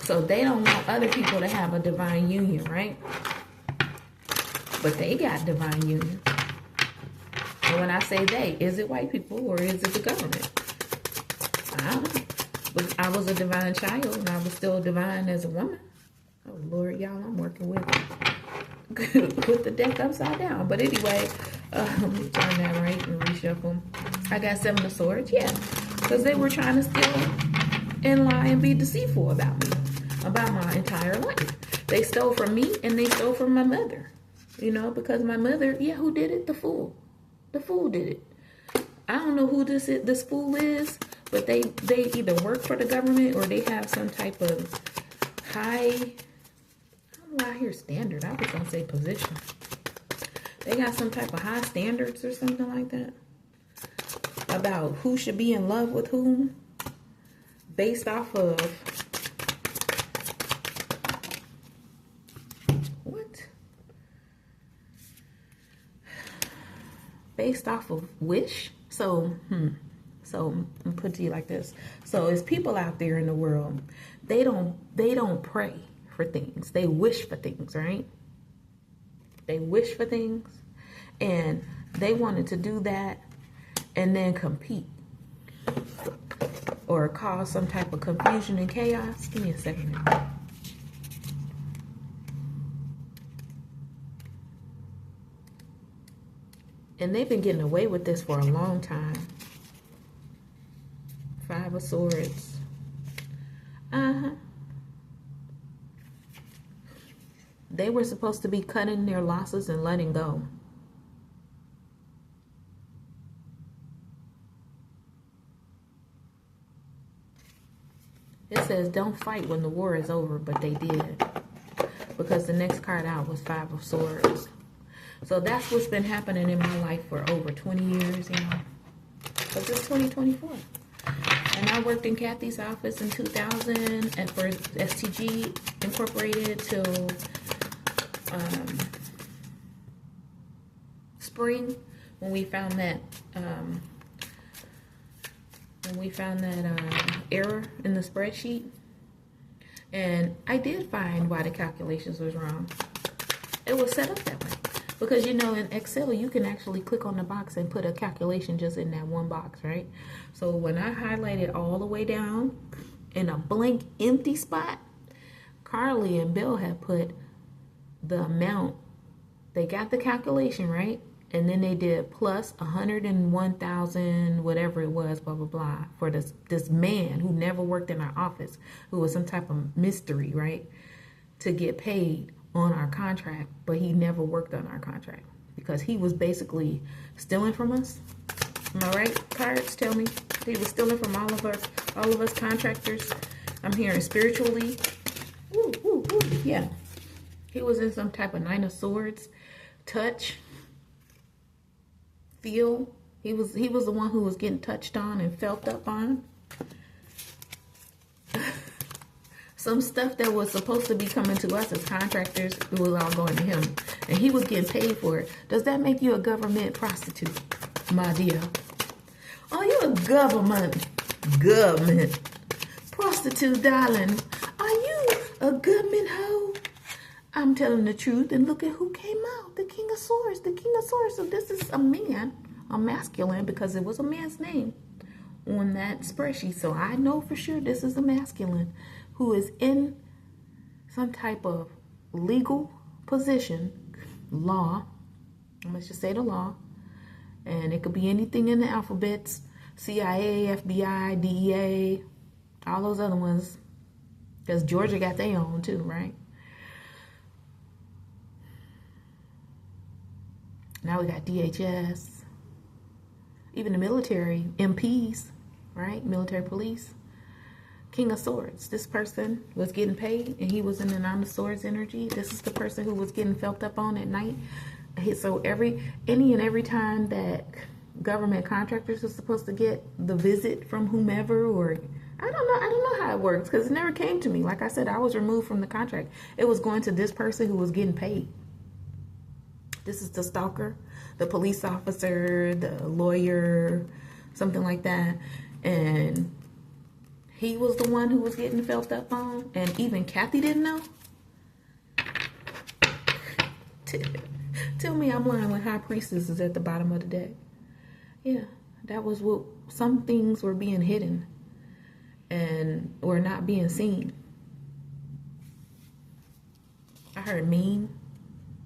So they don't want other people to have a divine union, right? But they got divine union. And when I say they, is it white people or is it the government? I don't know. But I was a divine child and I was still divine as a woman. Oh, Lord, y'all, I'm working with the deck upside down. But anyway, let me turn that right and reshuffle. I got 7 of Swords, yeah. Because they were trying to steal and lie and be deceitful about me, about my entire life. They stole from me and they stole from my mother. You know, because my mother, yeah, who did it? The fool. The fool did it. I don't know who this fool is, but they either work for the government or they have some type of high, I don't know why I hear standard. I was going to say position. They got some type of high standards or something like that about who should be in love with whom based off of what? Based off of wish. So I'm gonna put it to you like this. So it's people out there in the world, they don't pray for things. They wish for things, right? They wish for things, and they wanted to do that and then compete or cause some type of confusion and chaos. Give me a second. And they've been getting away with this for a long time. 5 of Swords. They were supposed to be cutting their losses and letting go. It says don't fight when the war is over, but they did. Because the next card out was 5 of Swords. So that's what's been happening in my life for over 20 years, you know. Because it's 2024. And I worked in Kathy's office in 2000 and for STG Incorporated till spring when we found that error in the spreadsheet. And I did find why the calculations was wrong. It was set up that way. Because, you know, in Excel, you can actually click on the box and put a calculation just in that one box, right? So when I highlighted all the way down in a blank empty spot, Carly and Bill had put the amount. They got the calculation, right? And then they did plus 101,000, whatever it was, blah, blah, blah, for this man who never worked in our office, who was some type of mystery, right? To get paid on our contract, but he never worked on our contract because he was basically stealing from us. Am I right? Cards tell me he was stealing from all of us contractors. I'm hearing spiritually. Ooh, ooh, ooh. Yeah, he was in some type of Nine of Swords, touch, feel. He was the one who was getting touched on and felt up on. Some stuff that was supposed to be coming to us as contractors, it was all going to him. And he was getting paid for it. Does that make you a government prostitute, my dear? Oh, you're a government prostitute, darling. Are you a government hoe? I'm telling the truth. And look at who came out. The King of Swords. The King of Swords. So this is a man, a masculine, because it was a man's name on that spreadsheet. So I know for sure this is a masculine who is in some type of legal position, law, let's just say the law, and it could be anything in the alphabets, CIA, FBI, DEA, all those other ones, because Georgia got their own too, right? Now we got DHS, even the military, MPs, right? Military police. King of Swords. This person was getting paid and he was in the Nine of Swords energy. This is the person who was getting felt up on at night. So any and every time that government contractors are supposed to get the visit from whomever, or I don't know how it works because it never came to me. Like I said, I was removed from the contract. It was going to this person who was getting paid. This is the stalker, the police officer, the lawyer, something like that. And he was the one who was getting felt up on, and even Kathy didn't know. Tell me I'm lying when High Priestess is at the bottom of the deck. Yeah, that was what some things were being hidden and were not being seen. I heard mean.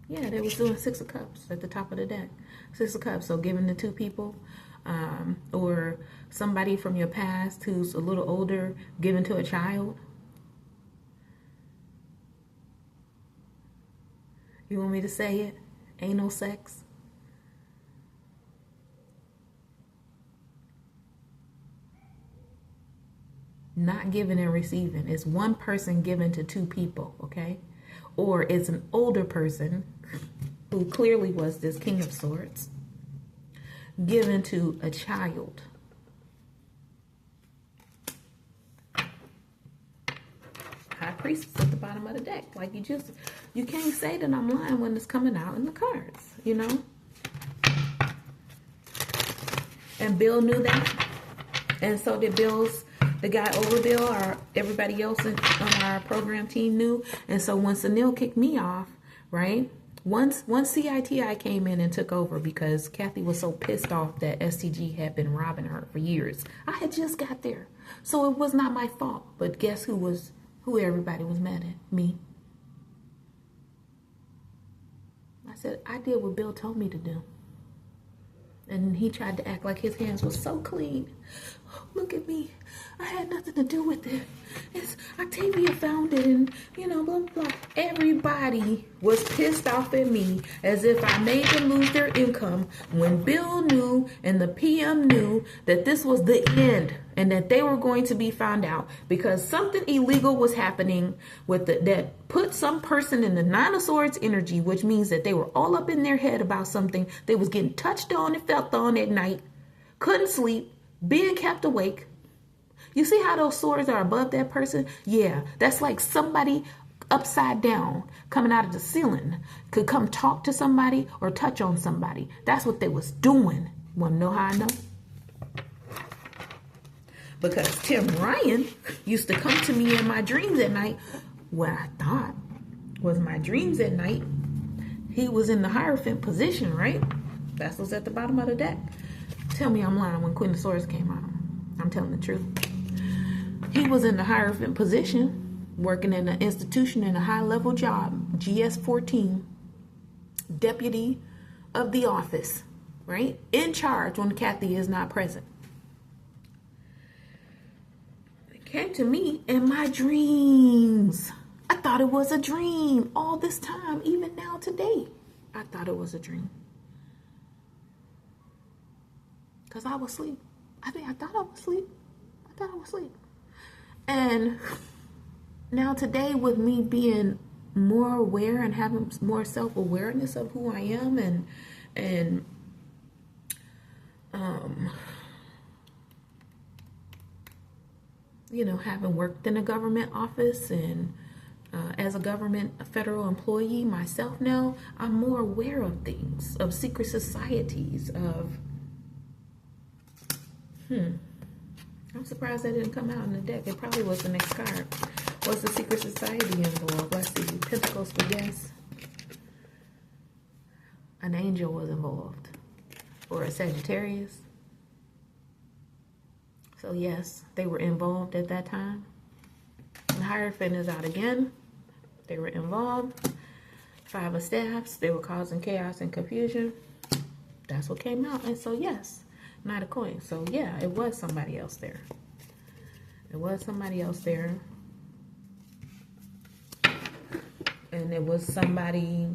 Yeah, they was doing Six of Cups at the top of the deck. Six of Cups, so giving to two people. Or somebody from your past who's a little older given to a child. You want me to say it? Ain't no sex. Not giving and receiving. It's one person giving to two people, okay? Or it's an older person who clearly was this King of Swords given to a child. High Priestess at the bottom of the deck. Like you can't say that I'm lying when it's coming out in the cards, you know? And Bill knew that. And so did the guy over Bill, or everybody else on our program team knew. And so when Sunil kicked me off, right? Once CITI came in and took over because Kathy was so pissed off that STG had been robbing her for years. I had just got there. So it was not my fault. But guess who everybody was mad at? Me. I said, I did what Bill told me to do. And he tried to act like his hands were so clean. Look at me. I had nothing to do with it. It's Octavia found it, and blah, blah, blah. Everybody was pissed off at me as if I made them lose their income when Bill knew and the PM knew that this was the end. and that they were going to be found out because something illegal was happening with that put some person in the Nine of Swords energy, which means that they were all up in their head about something. They was getting touched on and felt on at night, couldn't sleep, being kept awake. You see how those swords are above that person? Yeah, that's like somebody upside down coming out of the ceiling could come talk to somebody or touch on somebody. That's what they was doing. Want to know how I know? Because Tim Ryan used to come to me in my dreams at night. What I thought was my dreams at night. He was in the Hierophant position, right? That's what's at the bottom of the deck. Tell me I'm lying when Queen of Swords came out. I'm telling the truth. He was in the Hierophant position, working in an institution in a high-level job, GS-14, deputy of the office, right? In charge when Kathy is not present. It came to me in my dreams. I thought it was a dream all this time, even now today. I thought it was a dream. Because I was asleep. I thought I was asleep. And now today, with me being more aware and having more self-awareness of who I am and you know, having worked in a government office and as a federal employee myself now, I'm more aware of things, of secret societies, of I'm surprised that didn't come out in the deck. It probably was the next card. Was the secret society involved? Let's see. Pentacles for yes. An angel was involved. Or a Sagittarius. So yes, they were involved at that time. The Hierophant is out again. They were involved. Five of Staffs. They were causing chaos and confusion. That's what came out. And so yes. Knight of Coins. So yeah, it was somebody else there. It was somebody else there. And it was somebody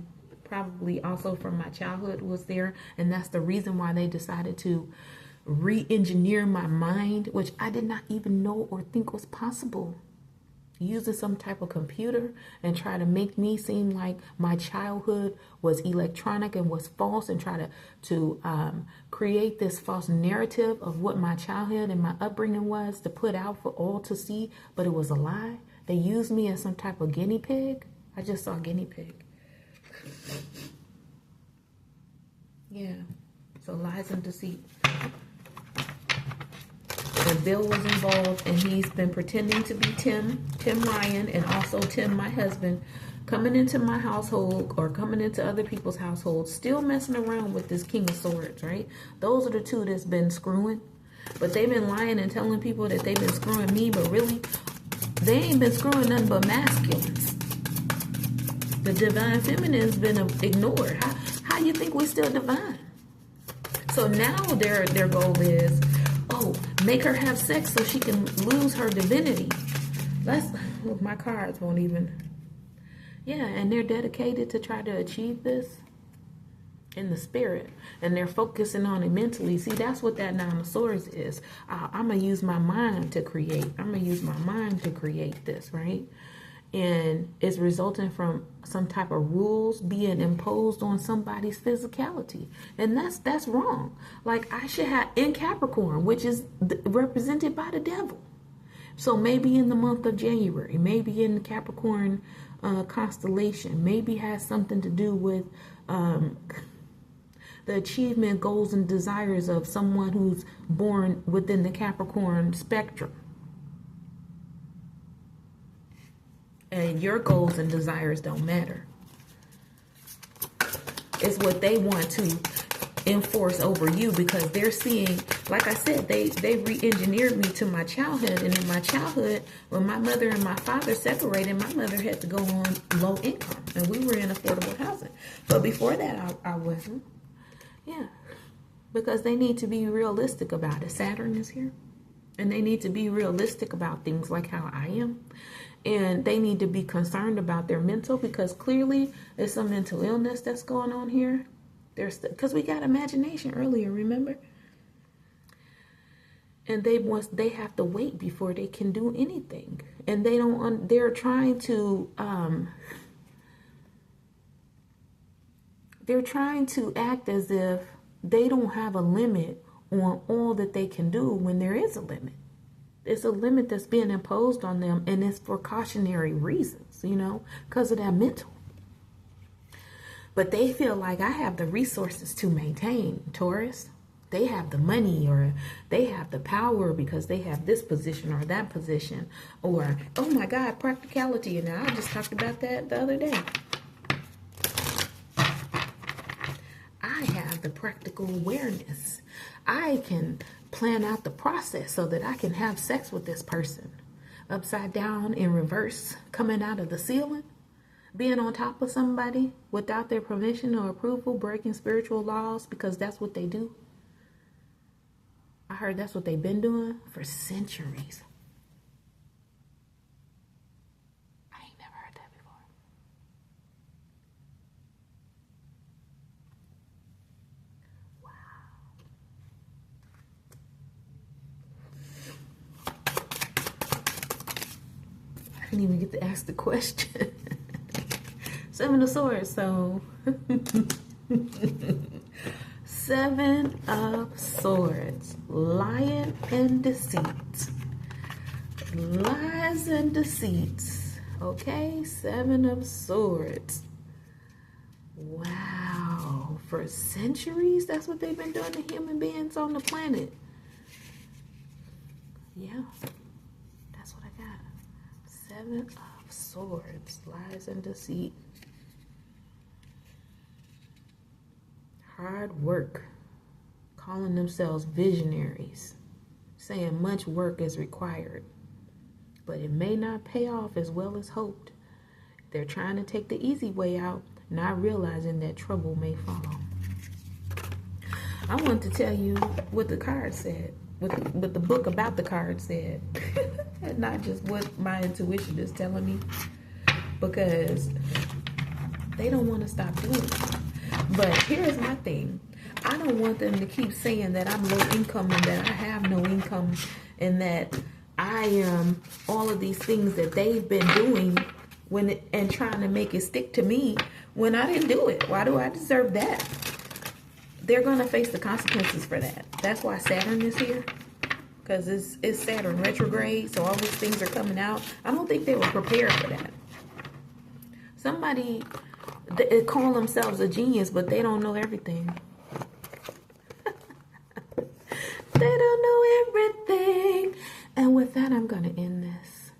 probably also from my childhood was there. And that's the reason why they decided to re-engineer my mind, which I did not even know or think was possible. Using some type of computer and try to make me seem like my childhood was electronic and was false, and try to create this false narrative of what my childhood and my upbringing was to put out for all to see, but it was a lie. They used me as some type of guinea pig. I just saw guinea pig. Yeah, so lies and deceit. And Bill was involved, and he's been pretending to be Tim Ryan, and also Tim, my husband, coming into my household or coming into other people's households, still messing around with this King of Swords, right? Those are the two that's been screwing. But they've been lying and telling people that they've been screwing me, but really, they ain't been screwing nothing but masculines. The divine feminine's been ignored. How you think we're still divine? So now their goal is, oh, make her have sex so she can lose her divinity. Look, my cards won't even. Yeah, and they're dedicated to try to achieve this in the spirit. And they're focusing on it mentally. See, that's what that Nine of Swords is. I'm going to use my mind to create. I'm going to use my mind to create this, right? And it's resulting from some type of rules being imposed on somebody's physicality. And that's wrong. Like I should have in Capricorn, which is represented by the devil. So maybe in the month of January, maybe in the Capricorn constellation, maybe has something to do with the achievement, goals, and desires of someone who's born within the Capricorn spectrum. And your goals and desires don't matter. It's what they want to enforce over you, because they're seeing, like I said, they re-engineered me to my childhood. And in my childhood, when my mother and my father separated, my mother had to go on low income, and we were in affordable housing. But before that, I wasn't. Yeah, because they need to be realistic about it. Saturn is here, and they need to be realistic about things like how I am. And they need to be concerned about their mental, because clearly there's some mental illness that's going on here. Because we got imagination earlier, remember? And they have to wait before they can do anything. And they're trying to act as if they don't have a limit on all that they can do when there is a limit. It's a limit that's being imposed on them, and it's for cautionary reasons, because of that mental. But they feel like I have the resources to maintain, Taurus. They have the money, or they have the power because they have this position or that position, or, oh my God, practicality. And I just talked about that the other day. I have the practical awareness. I can plan out the process so that I can have sex with this person. Upside down, in reverse, coming out of the ceiling, being on top of somebody without their permission or approval, breaking spiritual laws because that's what they do. I heard that's what they've been doing for centuries. I ain't never heard that before. Wow. I didn't even get to ask the question. Seven of Swords, so... Seven of Swords, lying and deceit. Lies and deceits. Okay, Seven of Swords. Wow, for centuries, that's what they've been doing to human beings on the planet. Yeah, that's what I got. Seven of Swords, lies and deceit. Hard work, calling themselves visionaries, saying much work is required, but it may not pay off as well as hoped. They're trying to take the easy way out, not realizing that trouble may follow. I want to tell you what the card said, what the book about the card said, and not just what my intuition is telling me, because they don't want to stop doing it. But here's my thing. I don't want them to keep saying that I'm low income and that I have no income and that I am all of these things that they've been doing and trying to make it stick to me when I didn't do it. Why do I deserve that? They're going to face the consequences for that. That's why Saturn is here, because it's Saturn retrograde, so all these things are coming out. I don't think they were prepared for that. Somebody... They call themselves a genius, but they don't know everything. They don't know everything. And with that, I'm going to end this.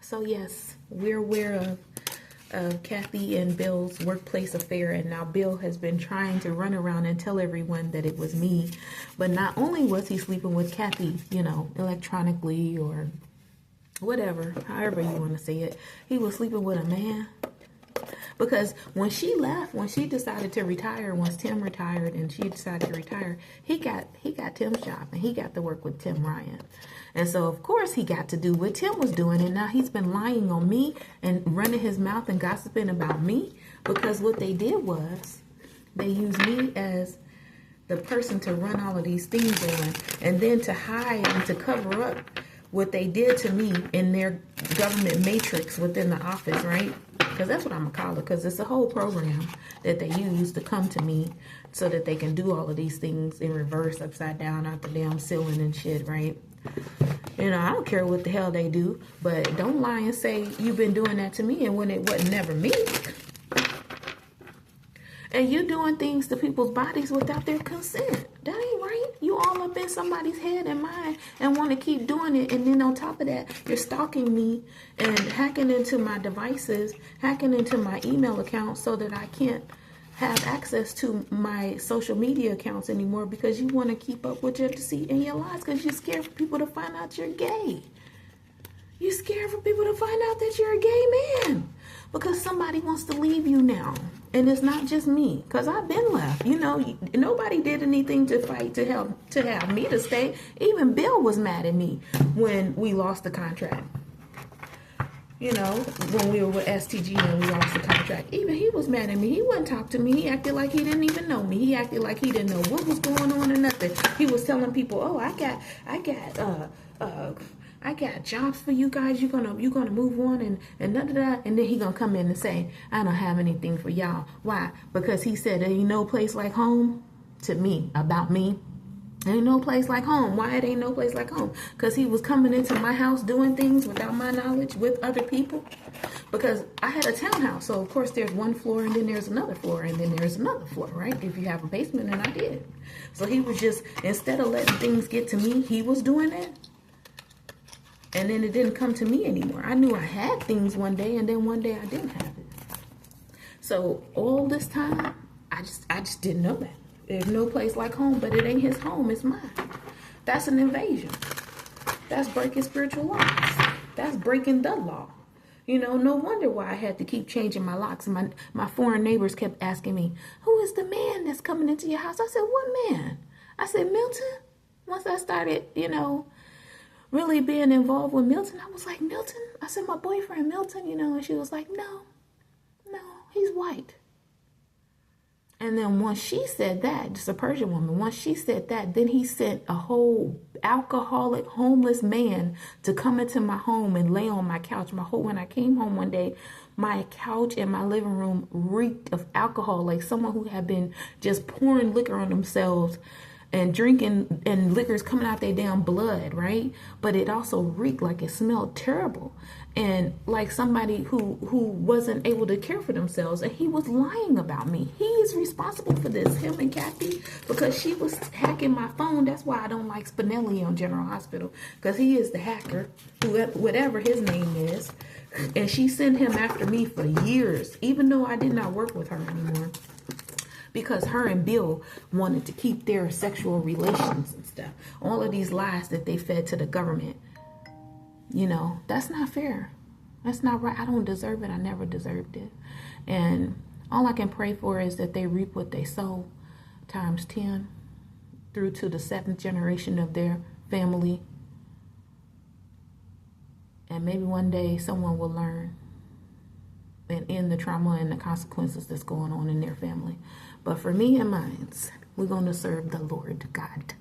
So yes, we're aware of Kathy and Bill's workplace affair. And now Bill has been trying to run around and tell everyone that it was me. But not only was he sleeping with Kathy, electronically or whatever, however you want to say it, he was sleeping with a man. Because when she left, when she decided to retire, once Tim retired and she decided to retire, he got Tim's job and he got to work with Tim Ryan. And so, of course, he got to do what Tim was doing. And now he's been lying on me and running his mouth and gossiping about me. Because what they did was they used me as the person to run all of these things on, and then to hide and to cover up what they did to me in their government matrix within the office, right? Because that's what I'm going to call it, because it's a whole program that they use to come to me so that they can do all of these things in reverse, upside down, out the damn ceiling and shit, right? I don't care what the hell they do, but don't lie and say you've been doing that to me and when it wasn't never me. And you doing things to people's bodies without their consent. That ain't right. You all up in somebody's head and mind and want to keep doing it. And then on top of that, you're stalking me and hacking into my devices, hacking into my email account so that I can't have access to my social media accounts anymore because you want to keep up with your deceit and your lies because you're scared for people to find out you're gay. You're scared for people to find out that you're a gay man because somebody wants to leave you now. And it's not just me, because I've been left. Nobody did anything to fight to have me to stay. Even Bill was mad at me when we lost the contract. You know, when we were with STG and we lost the contract, even he was mad at me. He wouldn't talk to me. He acted like he didn't even know me. He acted like he didn't know what was going on or nothing. He was telling people, "Oh, I got jobs for you guys. You're gonna move on and da da da." And then he gonna come in and say, "I don't have anything for y'all." Why? Because he said there ain't no place like home to me, about me. Ain't no place like home. Why it ain't no place like home? Because he was coming into my house doing things without my knowledge with other people. Because I had a townhouse. So, of course, there's one floor and then there's another floor and then there's another floor, right? If you have a basement, and I did. So he was just, instead of letting things get to me, he was doing it. And then it didn't come to me anymore. I knew I had things one day and then one day I didn't have it. So all this time, I just didn't know that. There's no place like home, but it ain't his home, it's mine. That's an invasion. That's breaking spiritual laws. That's breaking the law. You know, no wonder why I had to keep changing my locks. My foreign neighbors kept asking me, "Who is the man that's coming into your house?" I said, "What man?" I said, "Milton." Once I started, you know, really being involved with Milton, I was like, "Milton?" I said, "My boyfriend, Milton," you know, and she was like, no, he's white. And then once she said that, just a Persian woman, once she said that, then he sent a whole alcoholic, homeless man to come into my home and lay on my couch. When I came home one day, my couch in my living room reeked of alcohol, like someone who had been just pouring liquor on themselves and drinking, and liquor's coming out their damn blood, right? But it also reeked, like it smelled terrible. And like somebody who wasn't able to care for themselves, and he was lying about me. He is responsible for this, him and Kathy, because she was hacking my phone. That's why I don't like Spinelli on General Hospital, because he is the hacker, whatever his name is. And she sent him after me for years, even though I did not work with her anymore, because her and Bill wanted to keep their sexual relations and stuff. All of these lies that they fed to the government. You know, that's not fair. That's not right. I don't deserve it. I never deserved it. And all I can pray for is that they reap what they sow times 10 through to the 7th generation of their family. And maybe one day someone will learn and end the trauma and the consequences that's going on in their family. But for me and mine, we're going to serve the Lord God.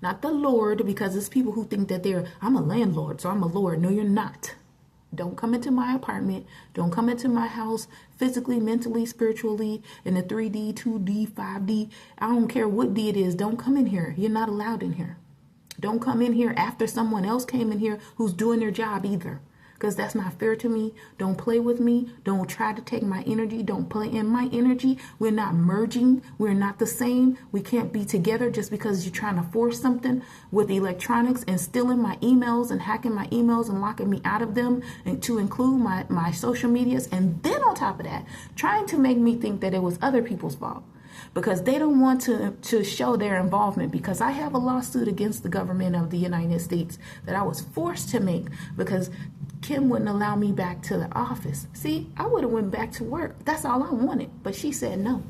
Not the Lord, because it's people who think that I'm a landlord, so I'm a Lord. No, you're not. Don't come into my apartment. Don't come into my house physically, mentally, spiritually, in the 3D, 2D, 5D. I don't care what D it is. Don't come in here. You're not allowed in here. Don't come in here after someone else came in here who's doing their job either, because that's not fair to me. Don't play with me. Don't try to take my energy. Don't play in my energy. We're not merging. We're not the same. We can't be together just because you're trying to force something with electronics and stealing my emails and hacking my emails and locking me out of them, and to include my social medias. And then on top of that, trying to make me think that it was other people's fault, because they don't want to show their involvement, because I have a lawsuit against the government of the United States that I was forced to make because Kim wouldn't allow me back to the office. See, I would have went back to work. That's all I wanted. But she said no.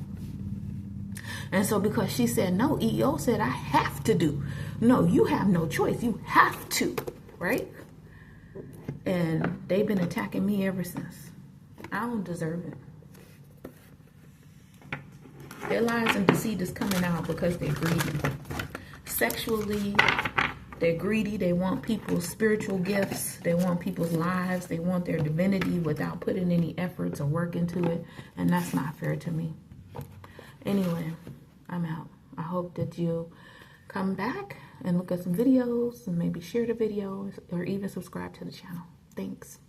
And so because she said no, EO said I have to do. No, you have no choice. You have to, right? And they've been attacking me ever since. I don't deserve it. Their lies and deceit is coming out because they're greedy. Sexually, they're greedy. They want people's spiritual gifts. They want people's lives. They want their divinity without putting any efforts or work into it. And that's not fair to me. Anyway, I'm out. I hope that you come back and look at some videos and maybe share the videos or even subscribe to the channel. Thanks.